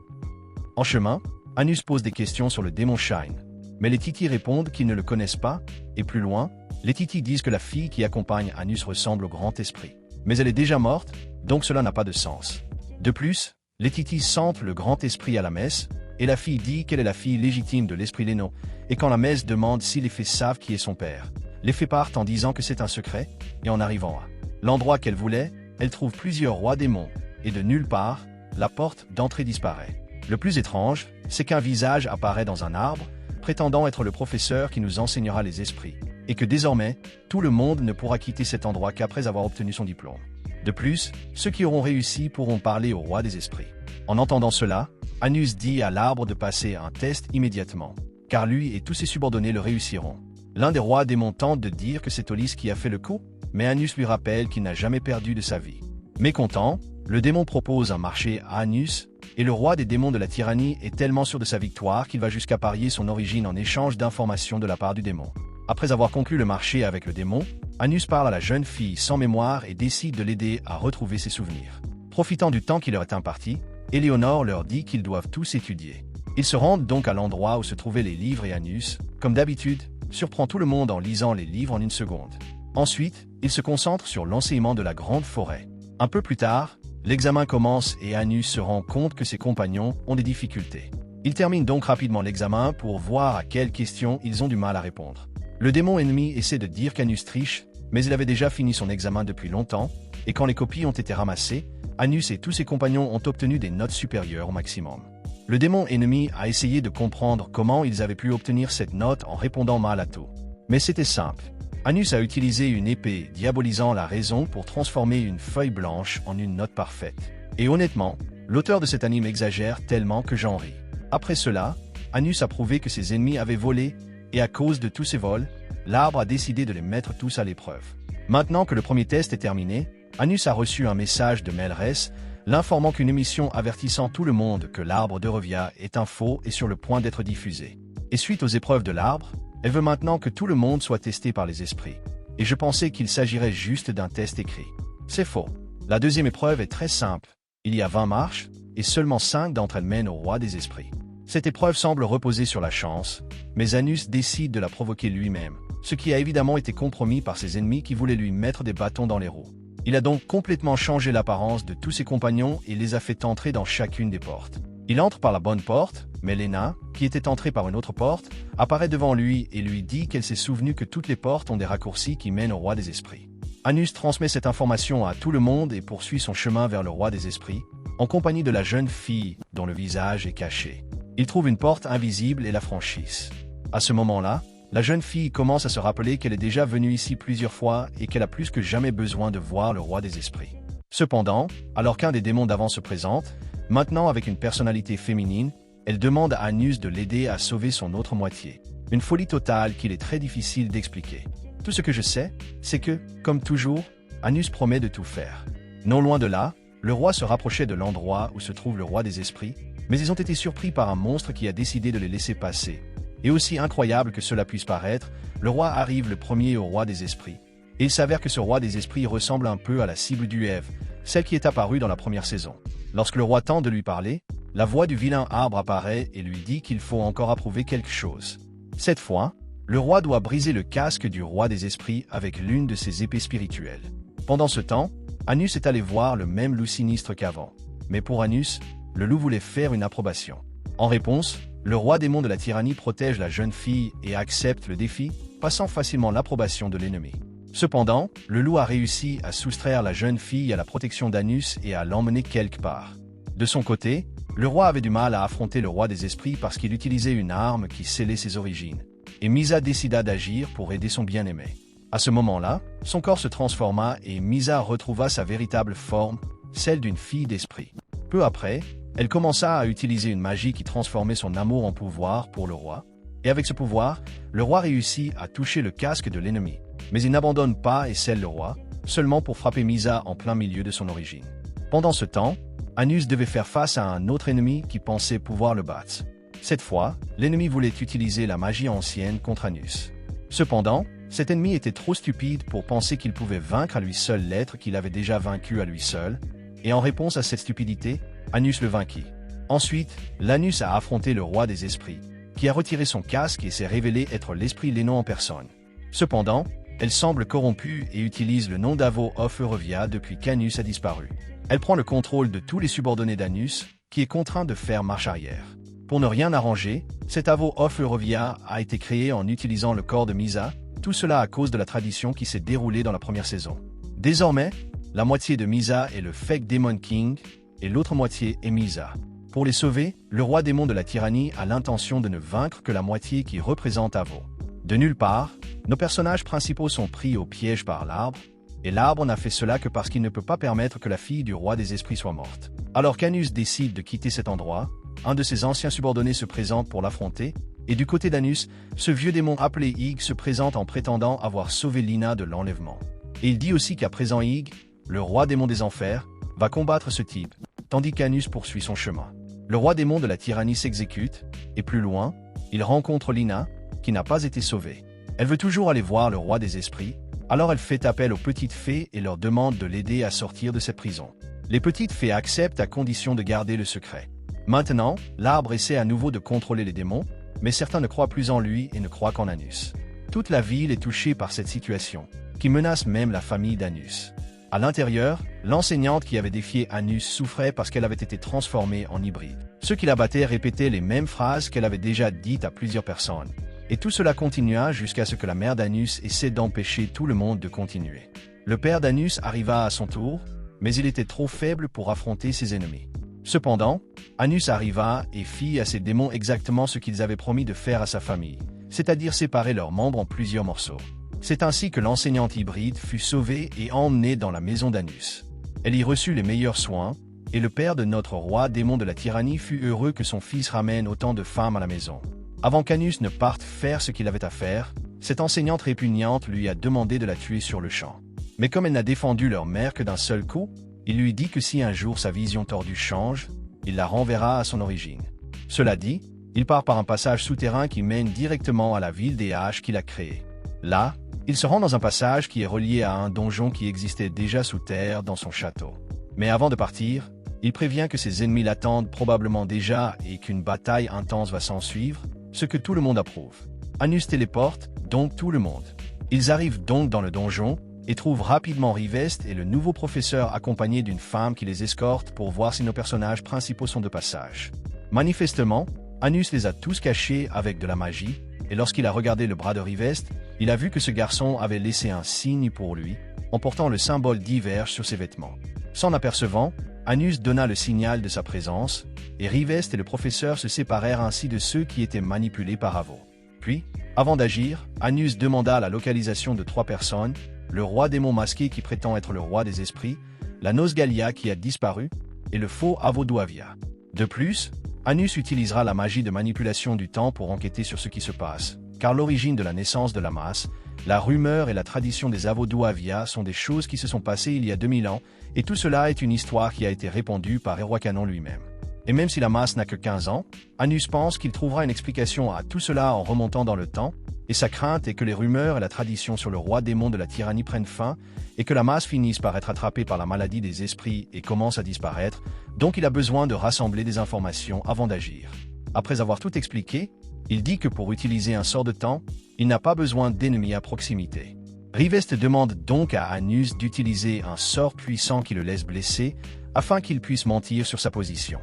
En chemin, Anus pose des questions sur le démon Shine, mais les titis répondent qu'ils ne le connaissent pas, et plus loin, les titis disent que la fille qui accompagne Anus ressemble au grand esprit. Mais elle est déjà morte, donc cela n'a pas de sens. De plus, les titis sentent le grand esprit à la messe, et la fille dit qu'elle est la fille légitime de l'esprit Léno, et quand la messe demande si les fées savent qui est son père, les fées partent en disant que c'est un secret, et en arrivant à l'endroit qu'elle voulait, elle trouve plusieurs rois démons, et de nulle part, la porte d'entrée disparaît. Le plus étrange, c'est qu'un visage apparaît dans un arbre, prétendant être le professeur qui nous enseignera les esprits, et que désormais, tout le monde ne pourra quitter cet endroit qu'après avoir obtenu son diplôme. De plus, ceux qui auront réussi pourront parler au roi des esprits. En entendant cela, Anus dit à l'arbre de passer un test immédiatement, car lui et tous ses subordonnés le réussiront. L'un des rois démons tente de dire que c'est Olis qui a fait le coup, mais Anus lui rappelle qu'il n'a jamais perdu de sa vie. Mécontent, le démon propose un marché à Anus, et le roi des démons de la tyrannie est tellement sûr de sa victoire qu'il va jusqu'à parier son origine en échange d'informations de la part du démon. Après avoir conclu le marché avec le démon, Anus parle à la jeune fille sans mémoire et décide de l'aider à retrouver ses souvenirs. Profitant du temps qui leur est imparti, Éléonore leur dit qu'ils doivent tous étudier. Ils se rendent donc à l'endroit où se trouvaient les livres et Anus, comme d'habitude, surprend tout le monde en lisant les livres en une seconde. Ensuite, ils se concentrent sur l'enseignement de la grande forêt. Un peu plus tard, l'examen commence et Anus se rend compte que ses compagnons ont des difficultés. Ils terminent donc rapidement l'examen pour voir à quelles questions ils ont du mal à répondre. Le démon ennemi essaie de dire qu'Anus triche, mais il avait déjà fini son examen depuis longtemps, et quand les copies ont été ramassées, Anus et tous ses compagnons ont obtenu des notes supérieures au maximum. Le démon ennemi a essayé de comprendre comment ils avaient pu obtenir cette note en répondant mal à tout. Mais c'était simple. Anus a utilisé une épée diabolisant la raison pour transformer une feuille blanche en une note parfaite. Et honnêtement, l'auteur de cet anime exagère tellement que j'en ris. Après cela, Anus a prouvé que ses ennemis avaient volé, et à cause de tous ces vols, l'arbre a décidé de les mettre tous à l'épreuve. Maintenant que le premier test est terminé, Anus a reçu un message de Melrès, l'informant qu'une émission avertissant tout le monde que l'arbre de Revia est un faux et sur le point d'être diffusé. Et suite aux épreuves de l'arbre, elle veut maintenant que tout le monde soit testé par les esprits. Et je pensais qu'il s'agirait juste d'un test écrit. C'est faux. La deuxième épreuve est très simple. Il y a 20 marches, et seulement 5 d'entre elles mènent au roi des esprits. Cette épreuve semble reposer sur la chance, mais Anus décide de la provoquer lui-même, ce qui a évidemment été compromis par ses ennemis qui voulaient lui mettre des bâtons dans les roues. Il a donc complètement changé l'apparence de tous ses compagnons et les a fait entrer dans chacune des portes. Il entre par la bonne porte, mais Lena, qui était entrée par une autre porte, apparaît devant lui et lui dit qu'elle s'est souvenue que toutes les portes ont des raccourcis qui mènent au roi des esprits. Anus transmet cette information à tout le monde et poursuit son chemin vers le roi des esprits, en compagnie de la jeune fille dont le visage est caché. Il trouve une porte invisible et la franchissent. À ce moment-là, la jeune fille commence à se rappeler qu'elle est déjà venue ici plusieurs fois et qu'elle a plus que jamais besoin de voir le roi des esprits. Cependant, alors qu'un des démons d'avant se présente, maintenant avec une personnalité féminine, elle demande à Anus de l'aider à sauver son autre moitié. Une folie totale qu'il est très difficile d'expliquer. Tout ce que je sais, c'est que, comme toujours, Anus promet de tout faire. Non loin de là, le roi se rapprochait de l'endroit où se trouve le roi des esprits, mais ils ont été surpris par un monstre qui a décidé de les laisser passer. Et aussi incroyable que cela puisse paraître, le roi arrive le premier au roi des esprits. Et il s'avère que ce roi des esprits ressemble un peu à la cible du Ève, celle qui est apparue dans la première saison. Lorsque le roi tente de lui parler, la voix du vilain arbre apparaît et lui dit qu'il faut encore approuver quelque chose. Cette fois, le roi doit briser le casque du roi des esprits avec l'une de ses épées spirituelles. Pendant ce temps, Anus est allé voir le même loup sinistre qu'avant. Mais pour Anus, le loup voulait faire une approbation. En réponse, le roi démon de la tyrannie protège la jeune fille et accepte le défi, passant facilement l'approbation de l'ennemi. Cependant, le loup a réussi à soustraire la jeune fille à la protection d'Anus et à l'emmener quelque part. De son côté, le roi avait du mal à affronter le roi des esprits parce qu'il utilisait une arme qui scellait ses origines. Et Misa décida d'agir pour aider son bien-aimé. À ce moment-là, son corps se transforma et Misa retrouva sa véritable forme, celle d'une fille d'esprit. Peu après, elle commença à utiliser une magie qui transformait son amour en pouvoir pour le roi, et avec ce pouvoir, le roi réussit à toucher le casque de l'ennemi. Mais il n'abandonne pas et scelle le roi, seulement pour frapper Misa en plein milieu de son origine. Pendant ce temps, Anus devait faire face à un autre ennemi qui pensait pouvoir le battre. Cette fois, l'ennemi voulait utiliser la magie ancienne contre Anus. Cependant, cet ennemi était trop stupide pour penser qu'il pouvait vaincre à lui seul l'être qu'il avait déjà vaincu à lui seul, et en réponse à cette stupidité, Anus le vainquit. Ensuite, l'Anus a affronté le roi des esprits, qui a retiré son casque et s'est révélé être l'esprit Lénon en personne. Cependant, elle semble corrompue et utilise le nom d'Avo of Eurevia depuis qu'Anus a disparu. Elle prend le contrôle de tous les subordonnés d'Anus, qui est contraint de faire marche arrière. Pour ne rien arranger, cet Avo of Eurevia a été créé en utilisant le corps de Misa, tout cela à cause de la tradition qui s'est déroulée dans la première saison. Désormais, la moitié de Misa est le Fake Demon King, et l'autre moitié est Misa. Pour les sauver, le roi démon de la tyrannie a l'intention de ne vaincre que la moitié qui représente Avo. De nulle part, nos personnages principaux sont pris au piège par l'arbre, et l'arbre n'a fait cela que parce qu'il ne peut pas permettre que la fille du roi des esprits soit morte. Alors qu'Anus décide de quitter cet endroit, un de ses anciens subordonnés se présente pour l'affronter, et du côté d'Anus, ce vieux démon appelé Ig se présente en prétendant avoir sauvé Lina de l'enlèvement. Et il dit aussi qu'à présent Ig, le roi démon des enfers, va combattre ce type, tandis qu'Anus poursuit son chemin. Le roi démon de la tyrannie s'exécute, et plus loin, il rencontre Lina, qui n'a pas été sauvée. Elle veut toujours aller voir le roi des esprits, alors elle fait appel aux petites fées et leur demande de l'aider à sortir de cette prison. Les petites fées acceptent à condition de garder le secret. Maintenant, l'arbre essaie à nouveau de contrôler les démons, mais certains ne croient plus en lui et ne croient qu'en Anus. Toute la ville est touchée par cette situation, qui menace même la famille d'Anus. À l'intérieur, l'enseignante qui avait défié Anus souffrait parce qu'elle avait été transformée en hybride. Ceux qui la battaient répétaient les mêmes phrases qu'elle avait déjà dites à plusieurs personnes. Et tout cela continua jusqu'à ce que la mère d'Anus essaie d'empêcher tout le monde de continuer. Le père d'Anus arriva à son tour, mais il était trop faible pour affronter ses ennemis. Cependant, Anus arriva et fit à ses démons exactement ce qu'ils avaient promis de faire à sa famille, c'est-à-dire séparer leurs membres en plusieurs morceaux. C'est ainsi que l'enseignante hybride fut sauvée et emmenée dans la maison d'Anus. Elle y reçut les meilleurs soins, Et le père de notre roi démon de la tyrannie fut heureux que son fils ramène autant de femmes à la maison. Avant qu'Anus ne parte faire ce qu'il avait à faire, cette enseignante répugnante lui a demandé de la tuer sur le champ. Mais comme elle n'a défendu leur mère que d'un seul coup, il lui dit que si un jour sa vision tordue change, il la renverra à son origine. Cela dit, il part par un passage souterrain qui mène directement à la ville des Haches qu'il a créée. Là, il se rend dans un passage qui est relié à un donjon qui existait déjà sous terre dans son château. Mais avant de partir, il prévient que ses ennemis l'attendent probablement déjà et qu'une bataille intense va s'ensuivre, ce que tout le monde approuve. Anus téléporte donc tout le monde. Ils arrivent donc dans le donjon et trouvent rapidement Riveste et le nouveau professeur accompagné d'une femme qui les escorte pour voir si nos personnages principaux sont de passage. Manifestement, Anus les a tous cachés avec de la magie, et lorsqu'il a regardé le bras de Riveste, il a vu que ce garçon avait laissé un signe pour lui, en portant le symbole d'Iverge sur ses vêtements. S'en apercevant, Anus donna le signal de sa présence, et Riveste et le professeur se séparèrent ainsi de ceux qui étaient manipulés par Avo. Puis, avant d'agir, Anus demanda la localisation de 3 personnes, le roi démon masqué qui prétend être le roi des esprits, la Nosgalia qui a disparu, et le faux Avoduavia. De plus, Anus utilisera la magie de manipulation du temps pour enquêter sur ce qui se passe, car l'origine de la naissance de la masse, la rumeur et la tradition des Avoduavia sont des choses qui se sont passées il y a 2000 ans, et tout cela est une histoire qui a été répandue par Erwacanon lui-même. Et même si la masse n'a que 15 ans, Anus pense qu'il trouvera une explication à tout cela en remontant dans le temps, et sa crainte est que les rumeurs et la tradition sur le roi démon de la tyrannie prennent fin, et que la masse finisse par être attrapée par la maladie des esprits et commence à disparaître, donc il a besoin de rassembler des informations avant d'agir. Après avoir tout expliqué, il dit que pour utiliser un sort de temps, il n'a pas besoin d'ennemis à proximité. Riveste demande donc à Anus d'utiliser un sort puissant qui le laisse blessé, afin qu'il puisse mentir sur sa position.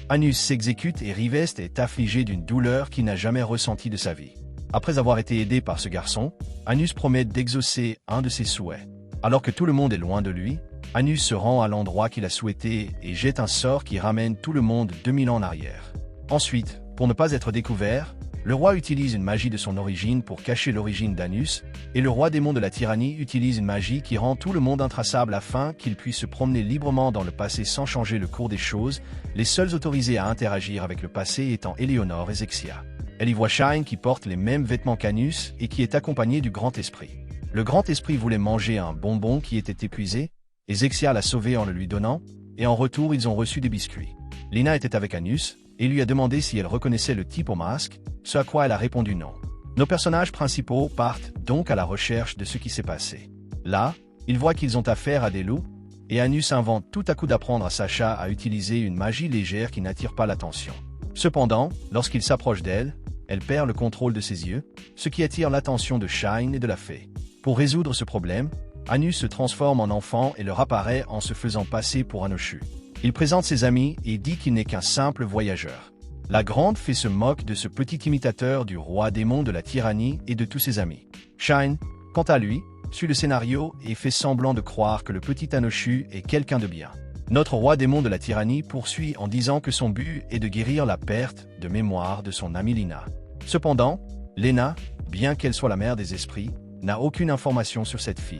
Anus s'exécute et Riveste est affligé d'une douleur qu'il n'a jamais ressentie de sa vie. Après avoir été aidé par ce garçon, Anus promet d'exaucer un de ses souhaits. Alors que tout le monde est loin de lui, Anus se rend à l'endroit qu'il a souhaité et jette un sort qui ramène tout le monde 2000 ans en arrière. Ensuite, pour ne pas être découvert, le roi utilise une magie de son origine pour cacher l'origine d'Anus, et le roi démon de la tyrannie utilise une magie qui rend tout le monde intraçable afin qu'il puisse se promener librement dans le passé sans changer le cours des choses, les seuls autorisés à interagir avec le passé étant Éléonore et Zexia. Elle y voit Shine qui porte les mêmes vêtements qu'Anus et qui est accompagné du Grand Esprit. Le Grand Esprit voulait manger un bonbon qui était épuisé, et Zexia l'a sauvé en le lui donnant, et en retour ils ont reçu des biscuits. Lina était avec Anus, et lui a demandé si elle reconnaissait le type au masque, ce à quoi elle a répondu non. Nos personnages principaux partent donc à la recherche de ce qui s'est passé. Là, ils voient qu'ils ont affaire à des loups, et Anus invente tout à coup d'apprendre à Sacha à utiliser une magie légère qui n'attire pas l'attention. Cependant, lorsqu'il s'approche d'elle, elle perd le contrôle de ses yeux, ce qui attire l'attention de Shine et de la fée. Pour résoudre ce problème, Anus se transforme en enfant et leur apparaît en se faisant passer pour un Oshu. Il présente ses amis et dit qu'il n'est qu'un simple voyageur. La grande fée se moque de ce petit imitateur du roi démon de la tyrannie et de tous ses amis. Shine, quant à lui, suit le scénario et fait semblant de croire que le petit Anoshu est quelqu'un de bien. Notre roi démon de la tyrannie poursuit en disant que son but est de guérir la perte de mémoire de son amie Lina. Cependant, Lena, bien qu'elle soit la mère des esprits, n'a aucune information sur cette fille.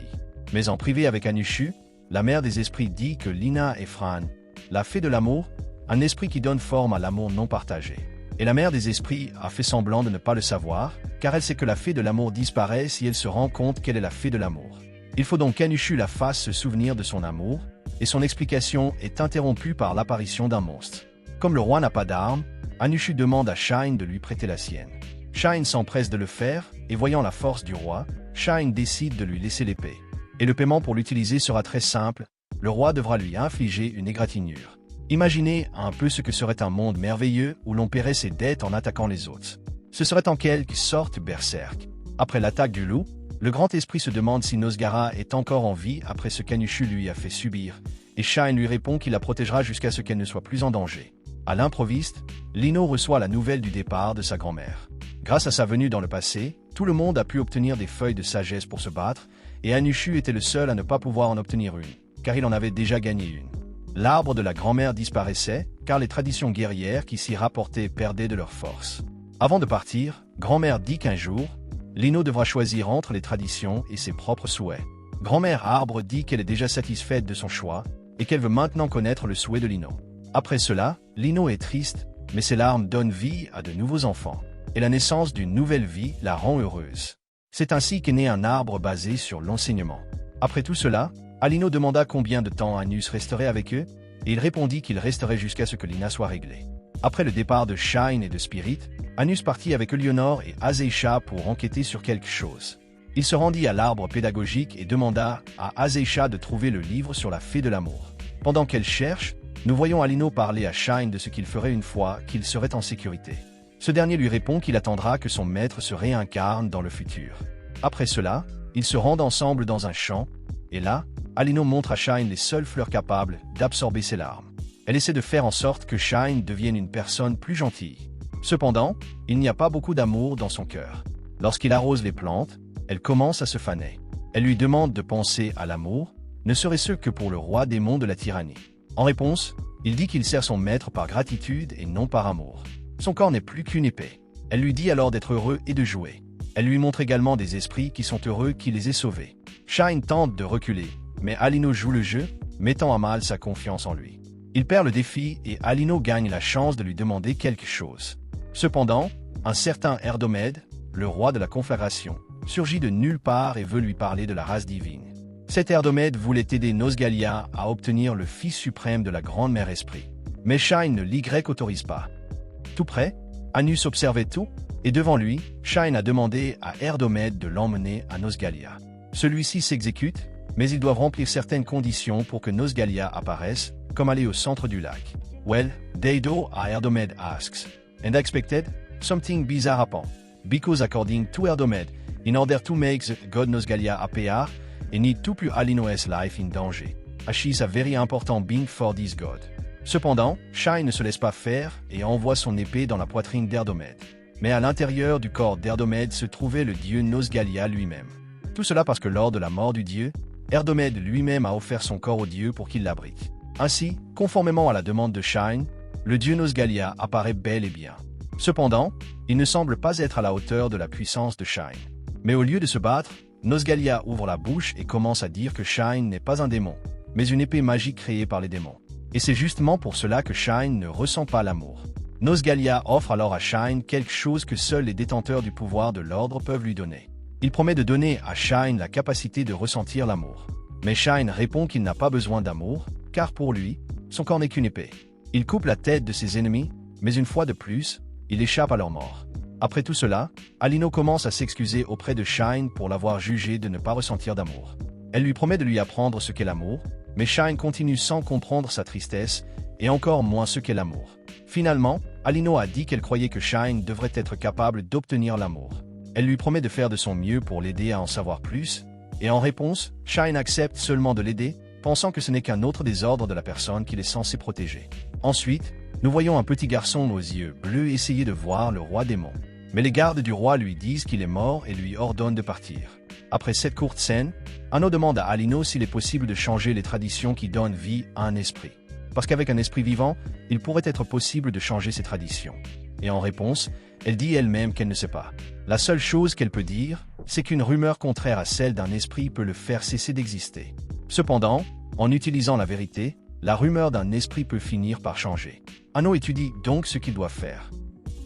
Mais en privé avec Anushu, la mère des esprits dit que Lina est Fran, la fée de l'amour, un esprit qui donne forme à l'amour non partagé. Et la mère des esprits a fait semblant de ne pas le savoir, car elle sait que la fée de l'amour disparaît si elle se rend compte qu'elle est la fée de l'amour. Il faut donc qu'Anushu la fasse se souvenir de son amour, et son explication est interrompue par l'apparition d'un monstre. Comme le roi n'a pas d'arme, Anushu demande à Shine de lui prêter la sienne. Shine s'empresse de le faire, et voyant la force du roi, Shine décide de lui laisser l'épée. Et le paiement pour l'utiliser sera très simple, le roi devra lui infliger une égratignure. Imaginez un peu ce que serait un monde merveilleux où l'on paierait ses dettes en attaquant les autres. Ce serait en quelque sorte berserk. Après l'attaque du loup, le grand esprit se demande si Nosgara est encore en vie après ce qu'Anushu lui a fait subir, et Shine lui répond qu'il la protégera jusqu'à ce qu'elle ne soit plus en danger. À l'improviste, Lino reçoit la nouvelle du départ de sa grand-mère. Grâce à sa venue dans le passé, tout le monde a pu obtenir des feuilles de sagesse pour se battre, et Anushu était le seul à ne pas pouvoir en obtenir une, car il en avait déjà gagné une. L'arbre de la grand-mère disparaissait, car les traditions guerrières qui s'y rapportaient perdaient de leur force. Avant de partir, grand-mère dit qu'un jour, Lino devra choisir entre les traditions et ses propres souhaits. Grand-mère Arbre dit qu'elle est déjà satisfaite de son choix, et qu'elle veut maintenant connaître le souhait de Lino. Après cela, Lino est triste, mais ses larmes donnent vie à de nouveaux enfants, et la naissance d'une nouvelle vie la rend heureuse. C'est ainsi qu'est né un arbre basé sur l'enseignement. Après tout cela, Alino demanda combien de temps Anus resterait avec eux, et il répondit qu'il resterait jusqu'à ce que Lina soit réglée. Après le départ de Shine et de Spirit, Anus partit avec Eleonore et Azeisha pour enquêter sur quelque chose. Il se rendit à l'arbre pédagogique et demanda à Azeisha de trouver le livre sur la fée de l'amour. Pendant qu'elle cherche, nous voyons Alino parler à Shine de ce qu'il ferait une fois qu'il serait en sécurité. Ce dernier lui répond qu'il attendra que son maître se réincarne dans le futur. Après cela, ils se rendent ensemble dans un champ, et là, Alino montre à Shine les seules fleurs capables d'absorber ses larmes. Elle essaie de faire en sorte que Shine devienne une personne plus gentille. Cependant, il n'y a pas beaucoup d'amour dans son cœur. Lorsqu'il arrose les plantes, elle commence à se faner. Elle lui demande de penser à l'amour, ne serait-ce que pour le roi démon de la tyrannie. En réponse, il dit qu'il sert son maître par gratitude et non par amour. Son corps n'est plus qu'une épée. Elle lui dit alors d'être heureux et de jouer. Elle lui montre également des esprits qui sont heureux qu'il les ait sauvés. Shine tente de reculer, mais Alino joue le jeu, mettant à mal sa confiance en lui. Il perd le défi et Alino gagne la chance de lui demander quelque chose. Cependant, un certain Erdomède, le roi de la conflagration, surgit de nulle part et veut lui parler de la race divine. Cet Erdomède voulait aider Nosgalia à obtenir le fils suprême de la grande mère esprit. Mais Shine ne l'Y autorise pas. Tout près, Anus observait tout, et devant lui, Shine a demandé à Erdomède de l'emmener à Nosgalia. Celui-ci s'exécute, mais ils doivent remplir certaines conditions pour que Nosgalia apparaisse, comme aller au centre du lac. Well, Deido à Erdomède asks, and I expected something bizarre happen. Because according to Erdomède, in order to make the god Nosgalia appear, it need to put Alino's life in danger. As she is a very important being for this god. Cependant, Shine ne se laisse pas faire et envoie son épée dans la poitrine d'Erdomède. Mais à l'intérieur du corps d'Erdomède se trouvait le dieu Nosgalia lui-même. Tout cela parce que lors de la mort du dieu, Erdomède lui-même a offert son corps au dieu pour qu'il l'abrite. Ainsi, conformément à la demande de Shine, le dieu Nosgalia apparaît bel et bien. Cependant, il ne semble pas être à la hauteur de la puissance de Shine. Mais au lieu de se battre, Nosgalia ouvre la bouche et commence à dire que Shine n'est pas un démon, mais une épée magique créée par les démons. Et c'est justement pour cela que Shine ne ressent pas l'amour. Nosgalia offre alors à Shine quelque chose que seuls les détenteurs du pouvoir de l'ordre peuvent lui donner. Il promet de donner à Shine la capacité de ressentir l'amour. Mais Shine répond qu'il n'a pas besoin d'amour, car pour lui, son corps n'est qu'une épée. Il coupe la tête de ses ennemis, mais une fois de plus, il échappe à leur mort. Après tout cela, Alino commence à s'excuser auprès de Shine pour l'avoir jugé de ne pas ressentir d'amour. Elle lui promet de lui apprendre ce qu'est l'amour, mais Shine continue sans comprendre sa tristesse, et encore moins ce qu'est l'amour. Finalement, Alino a dit qu'elle croyait que Shine devrait être capable d'obtenir l'amour. Elle lui promet de faire de son mieux pour l'aider à en savoir plus, et en réponse, Shine accepte seulement de l'aider, pensant que ce n'est qu'un autre des ordres de la personne qu'il est censé protéger. Ensuite, nous voyons un petit garçon aux yeux bleus essayer de voir le roi démon. Mais les gardes du roi lui disent qu'il est mort et lui ordonnent de partir. Après cette courte scène, Anno demande à Alino s'il est possible de changer les traditions qui donnent vie à un esprit. Parce qu'avec un esprit vivant, il pourrait être possible de changer ces traditions. Et en réponse, elle dit elle-même qu'elle ne sait pas. La seule chose qu'elle peut dire, c'est qu'une rumeur contraire à celle d'un esprit peut le faire cesser d'exister. Cependant, en utilisant la vérité, la rumeur d'un esprit peut finir par changer. Anno étudie donc ce qu'il doit faire.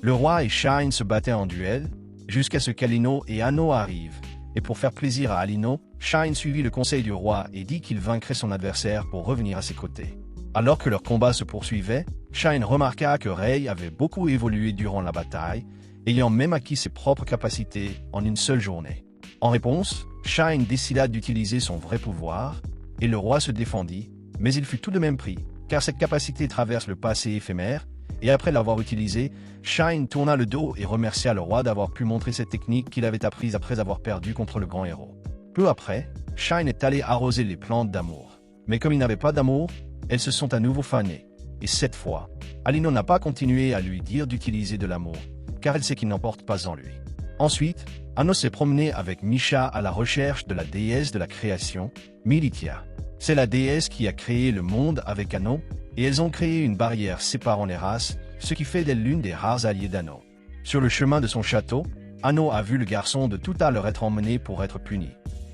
Le roi et Shine se battaient en duel, jusqu'à ce qu'Alino et Anno arrivent. Et pour faire plaisir à Alino, Shine suivit le conseil du roi et dit qu'il vaincrait son adversaire pour revenir à ses côtés. Alors que leur combat se poursuivait, Shine remarqua que Rei avait beaucoup évolué durant la bataille, ayant même acquis ses propres capacités en une seule journée. En réponse, Shine décida d'utiliser son vrai pouvoir, et le roi se défendit, mais il fut tout de même pris, car cette capacité traverse le passé éphémère, et après l'avoir utilisée, Shine tourna le dos et remercia le roi d'avoir pu montrer cette technique qu'il avait apprise après avoir perdu contre le grand héros. Peu après, Shine est allé arroser les plantes d'amour. Mais comme il n'avait pas d'amour, elles se sont à nouveau fanées. Et cette fois, Alino n'a pas continué à lui dire d'utiliser de l'amour, car elle sait qu'il n'en porte pas en lui. Ensuite, Anno s'est promené avec Misha à la recherche de la déesse de la création, Militia. C'est la déesse qui a créé le monde avec Anno, et elles ont créé une barrière séparant les races, ce qui fait d'elle l'une des rares alliées d'Anno. Sur le chemin de son château, Anno a vu le garçon de tout à l'heure être emmené pour être puni.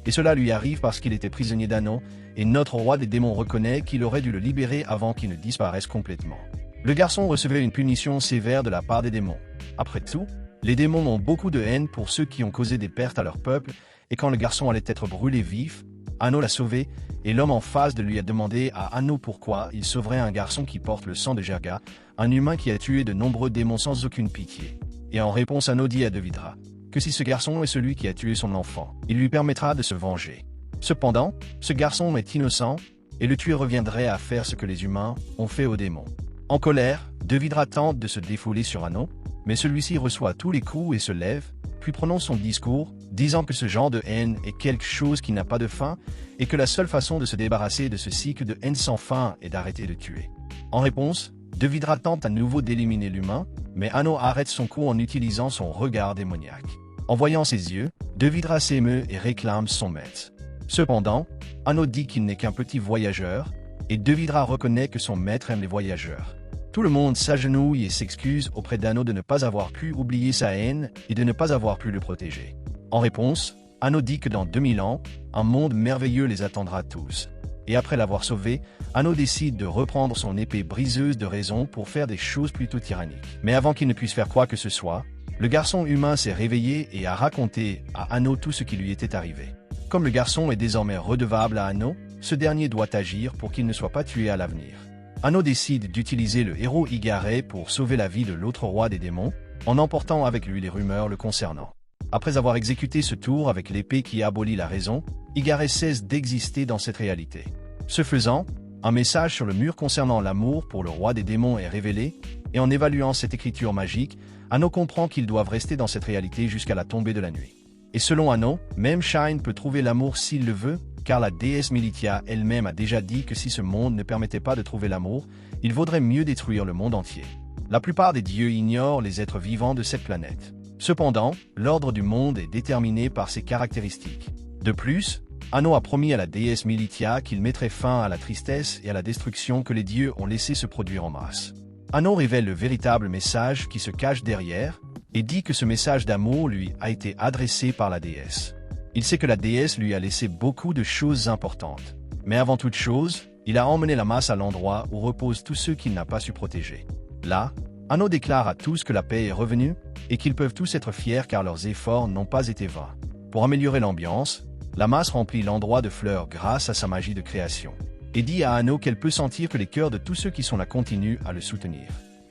et cela lui arrive parce qu'il était prisonnier d'Ano, et notre roi des démons reconnaît qu'il aurait dû le libérer avant qu'il ne disparaisse complètement. Le garçon recevait une punition sévère de la part des démons. Après tout, les démons ont beaucoup de haine pour ceux qui ont causé des pertes à leur peuple, et quand le garçon allait être brûlé vif, Ano l'a sauvé, et l'homme en face de lui a demandé à Ano pourquoi il sauverait un garçon qui porte le sang de Jerga, un humain qui a tué de nombreux démons sans aucune pitié. Et en réponse, Ano dit à Devidra que si ce garçon est celui qui a tué son enfant, il lui permettra de se venger. Cependant, ce garçon est innocent, et le tuer reviendrait à faire ce que les humains ont fait aux démons. En colère, Devidra tente de se défouler sur Ano, mais celui-ci reçoit tous les coups et se lève, puis prononce son discours, disant que ce genre de haine est quelque chose qui n'a pas de fin, et que la seule façon de se débarrasser de ce cycle de haine sans fin est d'arrêter de tuer. En réponse, Devidra tente à nouveau d'éliminer l'humain, mais Ano arrête son coup en utilisant son regard démoniaque. En voyant ses yeux, Devidra s'émeut et réclame son maître. Cependant, Ano dit qu'il n'est qu'un petit voyageur, et Devidra reconnaît que son maître aime les voyageurs. Tout le monde s'agenouille et s'excuse auprès d'Ano de ne pas avoir pu oublier sa haine et de ne pas avoir pu le protéger. En réponse, Ano dit que dans 2000 ans, un monde merveilleux les attendra tous. Et après l'avoir sauvé, Ano décide de reprendre son épée briseuse de raison pour faire des choses plutôt tyranniques. Mais avant qu'il ne puisse faire quoi que ce soit, le garçon humain s'est réveillé et a raconté à Ano tout ce qui lui était arrivé. Comme le garçon est désormais redevable à Ano, ce dernier doit agir pour qu'il ne soit pas tué à l'avenir. Ano décide d'utiliser le héros Igare pour sauver la vie de l'autre roi des démons, en emportant avec lui les rumeurs le concernant. Après avoir exécuté ce tour avec l'épée qui abolit la raison, Igare cesse d'exister dans cette réalité. Ce faisant, un message sur le mur concernant l'amour pour le roi des démons est révélé, et en évaluant cette écriture magique, Ano comprend qu'ils doivent rester dans cette réalité jusqu'à la tombée de la nuit. Et selon Ano, même Shine peut trouver l'amour s'il le veut, car la déesse Militia elle-même a déjà dit que si ce monde ne permettait pas de trouver l'amour, il vaudrait mieux détruire le monde entier. La plupart des dieux ignorent les êtres vivants de cette planète. Cependant, l'ordre du monde est déterminé par ses caractéristiques. De plus, Ano a promis à la déesse Militia qu'il mettrait fin à la tristesse et à la destruction que les dieux ont laissé se produire en masse. Ano révèle le véritable message qui se cache derrière, et dit que ce message d'amour lui a été adressé par la déesse. Il sait que la déesse lui a laissé beaucoup de choses importantes. Mais avant toute chose, il a emmené la masse à l'endroit où reposent tous ceux qu'il n'a pas su protéger. Là, Ano déclare à tous que la paix est revenue et qu'ils peuvent tous être fiers car leurs efforts n'ont pas été vains. Pour améliorer l'ambiance, la masse remplit l'endroit de fleurs grâce à sa magie de création. Et dit à Ano qu'elle peut sentir que les cœurs de tous ceux qui sont là continuent à le soutenir.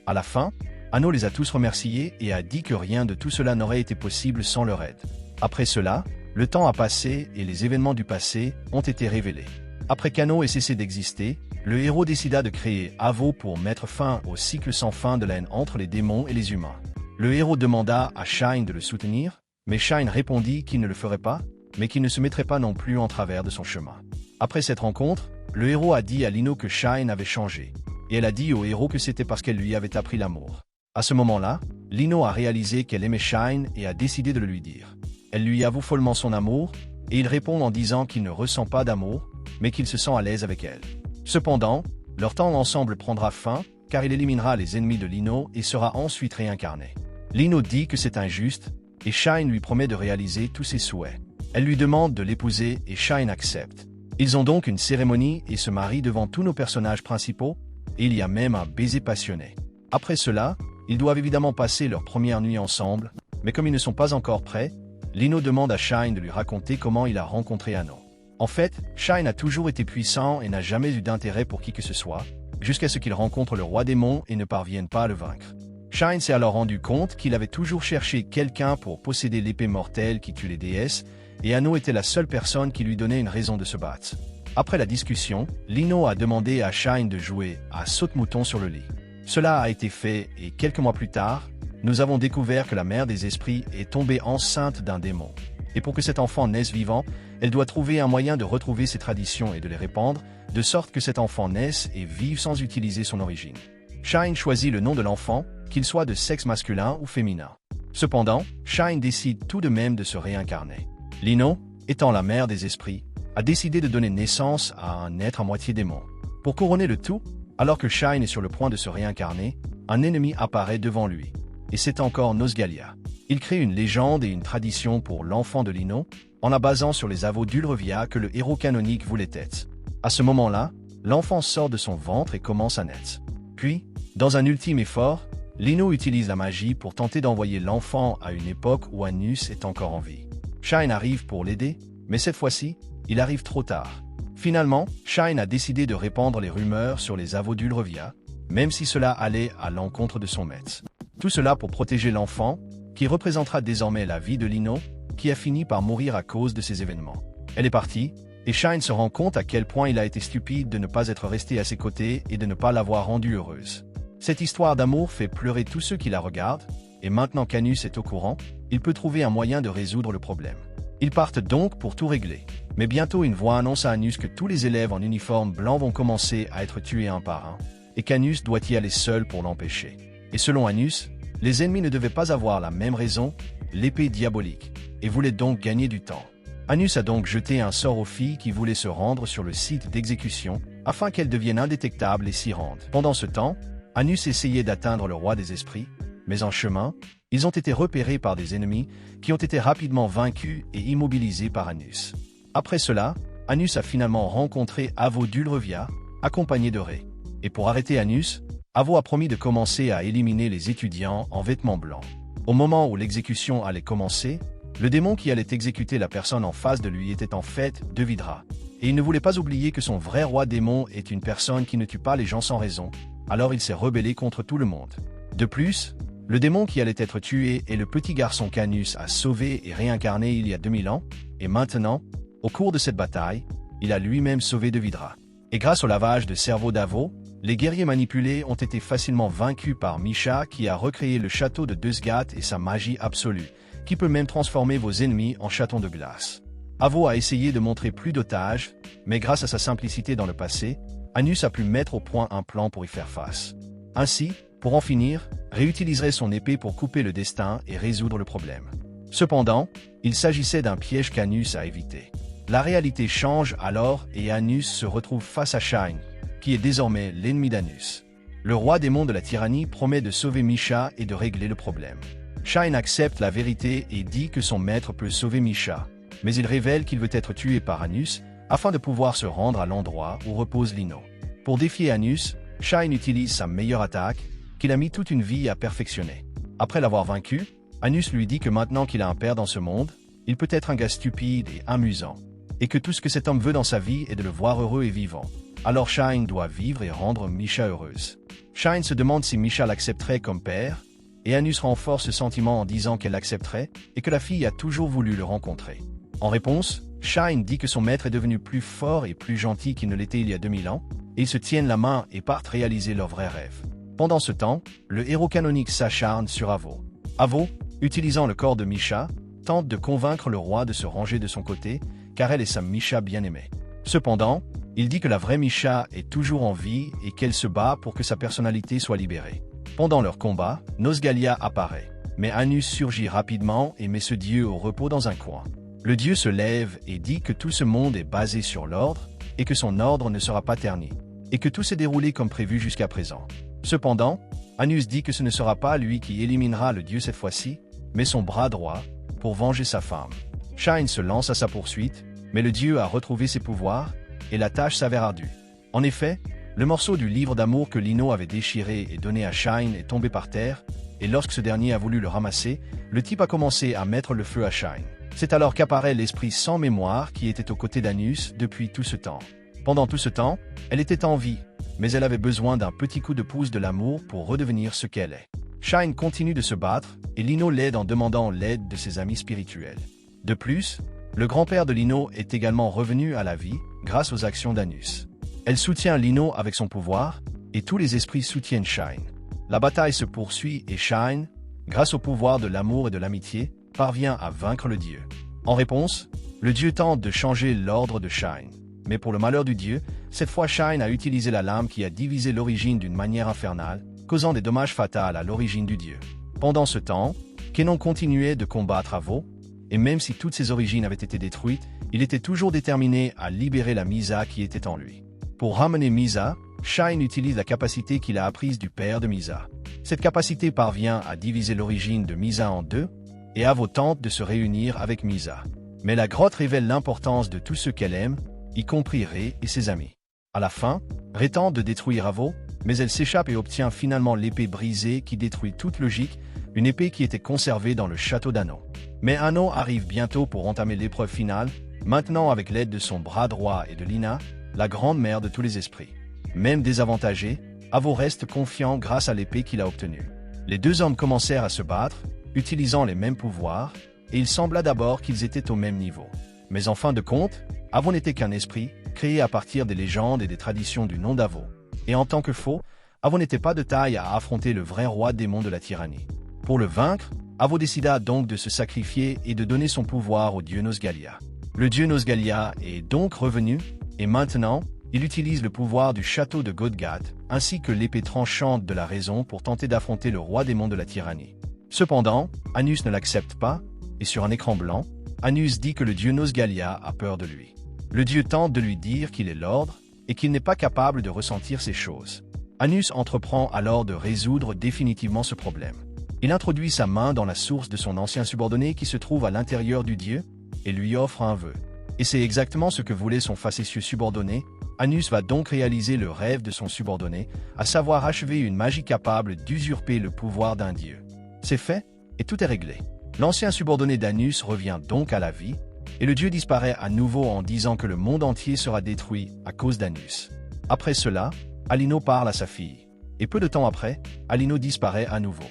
À la fin, Ano les a tous remerciés et a dit que rien de tout cela n'aurait été possible sans leur aide. Après cela, le temps a passé et les événements du passé ont été révélés. Après qu'Ano ait cessé d'exister, le héros décida de créer Avo pour mettre fin au cycle sans fin de la haine entre les démons et les humains. Le héros demanda à Shine de le soutenir, mais Shine répondit qu'il ne le ferait pas, mais qu'il ne se mettrait pas non plus en travers de son chemin. Après cette rencontre, le héros a dit à Lino que Shine avait changé, et elle a dit au héros que c'était parce qu'elle lui avait appris l'amour. À ce moment-là, Lino a réalisé qu'elle aimait Shine et a décidé de le lui dire. Elle lui avoue follement son amour, et il répond en disant qu'il ne ressent pas d'amour, mais qu'il se sent à l'aise avec elle. Cependant, leur temps ensemble prendra fin, car il éliminera les ennemis de Lino et sera ensuite réincarné. Lino dit que c'est injuste, et Shine lui promet de réaliser tous ses souhaits. Elle lui demande de l'épouser et Shine accepte. Ils ont donc une cérémonie et se marient devant tous nos personnages principaux, et il y a même un baiser passionné. Après cela, ils doivent évidemment passer leur première nuit ensemble, mais comme ils ne sont pas encore prêts, Lino demande à Shine de lui raconter comment il a rencontré Ano. En fait, Shine a toujours été puissant et n'a jamais eu d'intérêt pour qui que ce soit, jusqu'à ce qu'il rencontre le roi démon et ne parvienne pas à le vaincre. Shine s'est alors rendu compte qu'il avait toujours cherché quelqu'un pour posséder l'épée mortelle qui tue les déesses, et Ano était la seule personne qui lui donnait une raison de se battre. Après la discussion, Lino a demandé à Shine de jouer à saute-mouton sur le lit. Cela a été fait et quelques mois plus tard, nous avons découvert que la mère des esprits est tombée enceinte d'un démon. Et pour que cet enfant naisse vivant, elle doit trouver un moyen de retrouver ses traditions et de les répandre, de sorte que cet enfant naisse et vive sans utiliser son origine. Shine choisit le nom de l'enfant, qu'il soit de sexe masculin ou féminin. Cependant, Shine décide tout de même de se réincarner. Lino, étant la mère des esprits, a décidé de donner naissance à un être à moitié démon. Pour couronner le tout, alors que Shine est sur le point de se réincarner, un ennemi apparaît devant lui. Et c'est encore Nosgalia. Il crée une légende et une tradition pour l'enfant de Lino, en la basant sur les avaux d'Ulrevia que le héros canonique voulait être. À ce moment-là, l'enfant sort de son ventre et commence à naître. Puis, dans un ultime effort, Lino utilise la magie pour tenter d'envoyer l'enfant à une époque où Anus est encore en vie. Shine arrive pour l'aider, mais cette fois-ci, il arrive trop tard. Finalement, Shine a décidé de répandre les rumeurs sur les avaux d'Ulrevia, même si cela allait à l'encontre de son maître. Tout cela pour protéger l'enfant, qui représentera désormais la vie de Lino, qui a fini par mourir à cause de ces événements. Elle est partie, et Shine se rend compte à quel point il a été stupide de ne pas être resté à ses côtés et de ne pas l'avoir rendue heureuse. Cette histoire d'amour fait pleurer tous ceux qui la regardent, et maintenant qu'Anus est au courant, il peut trouver un moyen de résoudre le problème. Ils partent donc pour tout régler. Mais bientôt une voix annonce à Anus que tous les élèves en uniforme blanc vont commencer à être tués un par un, et qu'Anus doit y aller seul pour l'empêcher. Et selon Anus, les ennemis ne devaient pas avoir la même raison, l'épée diabolique, et voulaient donc gagner du temps. Anus a donc jeté un sort aux filles qui voulaient se rendre sur le site d'exécution, afin qu'elles deviennent indétectables et s'y rendent. Pendant ce temps, Anus essayait d'atteindre le roi des esprits, mais en chemin, ils ont été repérés par des ennemis qui ont été rapidement vaincus et immobilisés par Anus. Après cela, Anus a finalement rencontré Avo d'Ulrevia, accompagné de Ré. Et pour arrêter Anus, Avo a promis de commencer à éliminer les étudiants en vêtements blancs. Au moment où l'exécution allait commencer, le démon qui allait exécuter la personne en face de lui était en fait Devidra. Et il ne voulait pas oublier que son vrai roi démon est une personne qui ne tue pas les gens sans raison, alors il s'est rebellé contre tout le monde. De plus, le démon qui allait être tué est le petit garçon qu'Anus a sauvé et réincarné il y a 2000 ans, et maintenant, au cours de cette bataille, il a lui-même sauvé Devidra. Et grâce au lavage de cerveau d'Avo, les guerriers manipulés ont été facilement vaincus par Misha qui a recréé le château de Dusgat et sa magie absolue, qui peut même transformer vos ennemis en chatons de glace. Avo a essayé de montrer plus d'otages, mais grâce à sa simplicité dans le passé, Anus a pu mettre au point un plan pour y faire face. Ainsi, pour en finir, Ré utiliserait son épée pour couper le destin et résoudre le problème. Cependant, il s'agissait d'un piège qu'Anus a évité. La réalité change alors et Anus se retrouve face à Shine, qui est désormais l'ennemi d'Anus. Le roi démon de la tyrannie promet de sauver Misha et de régler le problème. Shine accepte la vérité et dit que son maître peut sauver Misha, mais il révèle qu'il veut être tué par Anus afin de pouvoir se rendre à l'endroit où repose Lino. Pour défier Anus, Shine utilise sa meilleure attaque, qu'il a mis toute une vie à perfectionner. Après l'avoir vaincu, Anus lui dit que maintenant qu'il a un père dans ce monde, il peut être un gars stupide et amusant, et que tout ce que cet homme veut dans sa vie est de le voir heureux et vivant. Alors Shine doit vivre et rendre Misha heureuse. Shine se demande si Misha l'accepterait comme père, et Anus renforce ce sentiment en disant qu'elle l'accepterait et que la fille a toujours voulu le rencontrer. En réponse, Shine dit que son maître est devenu plus fort et plus gentil qu'il ne l'était il y a 2000 ans, et ils se tiennent la main et partent réaliser leur vrai rêve. Pendant ce temps, le héros canonique s'acharne sur Avo. Avo, utilisant le corps de Misha, tente de convaincre le roi de se ranger de son côté, car elle est sa Misha bien-aimée. Cependant, il dit que la vraie Misha est toujours en vie et qu'elle se bat pour que sa personnalité soit libérée. Pendant leur combat, Nosgalia apparaît, mais Anus surgit rapidement et met ce dieu au repos dans un coin. Le dieu se lève et dit que tout ce monde est basé sur l'ordre et que son ordre ne sera pas terni, et que tout s'est déroulé comme prévu jusqu'à présent. Cependant, Anus dit que ce ne sera pas lui qui éliminera le dieu cette fois-ci, mais son bras droit, pour venger sa femme. Shine se lance à sa poursuite, mais le dieu a retrouvé ses pouvoirs, et la tâche s'avère ardue. En effet, le morceau du livre d'amour que Lino avait déchiré et donné à Shine est tombé par terre, et lorsque ce dernier a voulu le ramasser, le type a commencé à mettre le feu à Shine. C'est alors qu'apparaît l'esprit sans mémoire qui était aux côtés d'Anus depuis tout ce temps. Pendant tout ce temps, elle était en vie, mais elle avait besoin d'un petit coup de pouce de l'amour pour redevenir ce qu'elle est. Shine continue de se battre, et Lino l'aide en demandant l'aide de ses amis spirituels. De plus, le grand-père de Lino est également revenu à la vie grâce aux actions d'Anus. Elle soutient Lino avec son pouvoir, et tous les esprits soutiennent Shine. La bataille se poursuit et Shine, grâce au pouvoir de l'amour et de l'amitié, parvient à vaincre le dieu. En réponse, le dieu tente de changer l'ordre de Shine. Mais pour le malheur du dieu, cette fois Shine a utilisé la lame qui a divisé l'origine d'une manière infernale, causant des dommages fatals à l'origine du dieu. Pendant ce temps, Kenon continuait de combattre Avo, et même si toutes ses origines avaient été détruites, il était toujours déterminé à libérer la Misa qui était en lui. Pour ramener Misa, Shine utilise la capacité qu'il a apprise du père de Misa. Cette capacité parvient à diviser l'origine de Misa en deux, et Avo tente de se réunir avec Misa. Mais la grotte révèle l'importance de tout ce qu'elle aime, y compris Ré et ses amis. À la fin, Ré tente de détruire Avo, mais elle s'échappe et obtient finalement l'épée brisée qui détruit toute logique, une épée qui était conservée dans le château d'Anno. Mais Anno arrive bientôt pour entamer l'épreuve finale, maintenant avec l'aide de son bras droit et de Lina, la grande mère de tous les esprits. Même désavantagé, Avo reste confiant grâce à l'épée qu'il a obtenue. Les deux hommes commencèrent à se battre, utilisant les mêmes pouvoirs, et il sembla d'abord qu'ils étaient au même niveau. Mais en fin de compte, Avo n'était qu'un esprit, créé à partir des légendes et des traditions du nom d'Avo. Et en tant que faux, Avo n'était pas de taille à affronter le vrai roi démon de la tyrannie. Pour le vaincre, Avo décida donc de se sacrifier et de donner son pouvoir au dieu Nosgalia. Le dieu Nosgalia est donc revenu, et maintenant, il utilise le pouvoir du château de Godgat, ainsi que l'épée tranchante de la raison pour tenter d'affronter le roi démon de la tyrannie. Cependant, Anus ne l'accepte pas, et sur un écran blanc, Anus dit que le dieu Nosgalia a peur de lui. Le dieu tente de lui dire qu'il est l'ordre, et qu'il n'est pas capable de ressentir ces choses. Anus entreprend alors de résoudre définitivement ce problème. Il introduit sa main dans la source de son ancien subordonné qui se trouve à l'intérieur du dieu, et lui offre un vœu. Et c'est exactement ce que voulait son facétieux subordonné. Anus va donc réaliser le rêve de son subordonné, à savoir achever une magie capable d'usurper le pouvoir d'un dieu. C'est fait, et tout est réglé. L'ancien subordonné d'Anus revient donc à la vie, et le dieu disparaît à nouveau en disant que le monde entier sera détruit à cause d'Anus. Après cela, Alino parle à sa fille. Et peu de temps après, Alino disparaît à nouveau.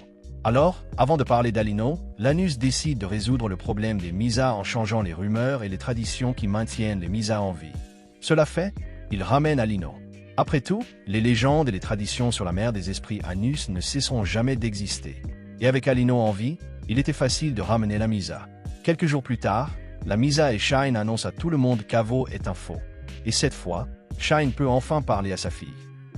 Alors, avant de parler d'Alino, l'Anus décide de résoudre le problème des Misa en changeant les rumeurs et les traditions qui maintiennent les Misa en vie. Cela fait, il ramène Alino. Après tout, les légendes et les traditions sur la mer des esprits Anus ne cesseront jamais d'exister. Et avec Alino en vie, il était facile de ramener la Misa. Quelques jours plus tard, la Misa et Shine annoncent à tout le monde qu'Avo est un faux. Et cette fois, Shine peut enfin parler à sa fille.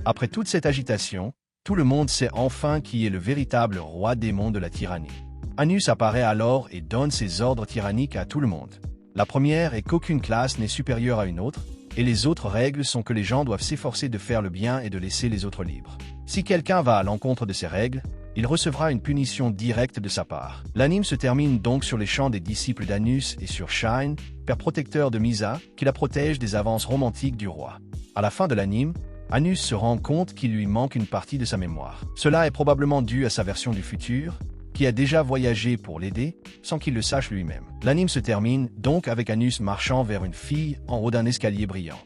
Après toute cette agitation, tout le monde sait enfin qui est le véritable roi démon de la tyrannie. Anus apparaît alors et donne ses ordres tyranniques à tout le monde. La première est qu'aucune classe n'est supérieure à une autre, et les autres règles sont que les gens doivent s'efforcer de faire le bien et de laisser les autres libres. Si quelqu'un va à l'encontre de ces règles, il recevra une punition directe de sa part. L'anime se termine donc sur les chants des disciples d'Anus et sur Shine, père protecteur de Misa, qui la protège des avances romantiques du roi. À la fin de l'anime, Anus se rend compte qu'il lui manque une partie de sa mémoire. Cela est probablement dû à sa version du futur, qui a déjà voyagé pour l'aider, sans qu'il le sache lui-même. L'anime se termine donc avec Anus marchant vers une fille en haut d'un escalier brillant.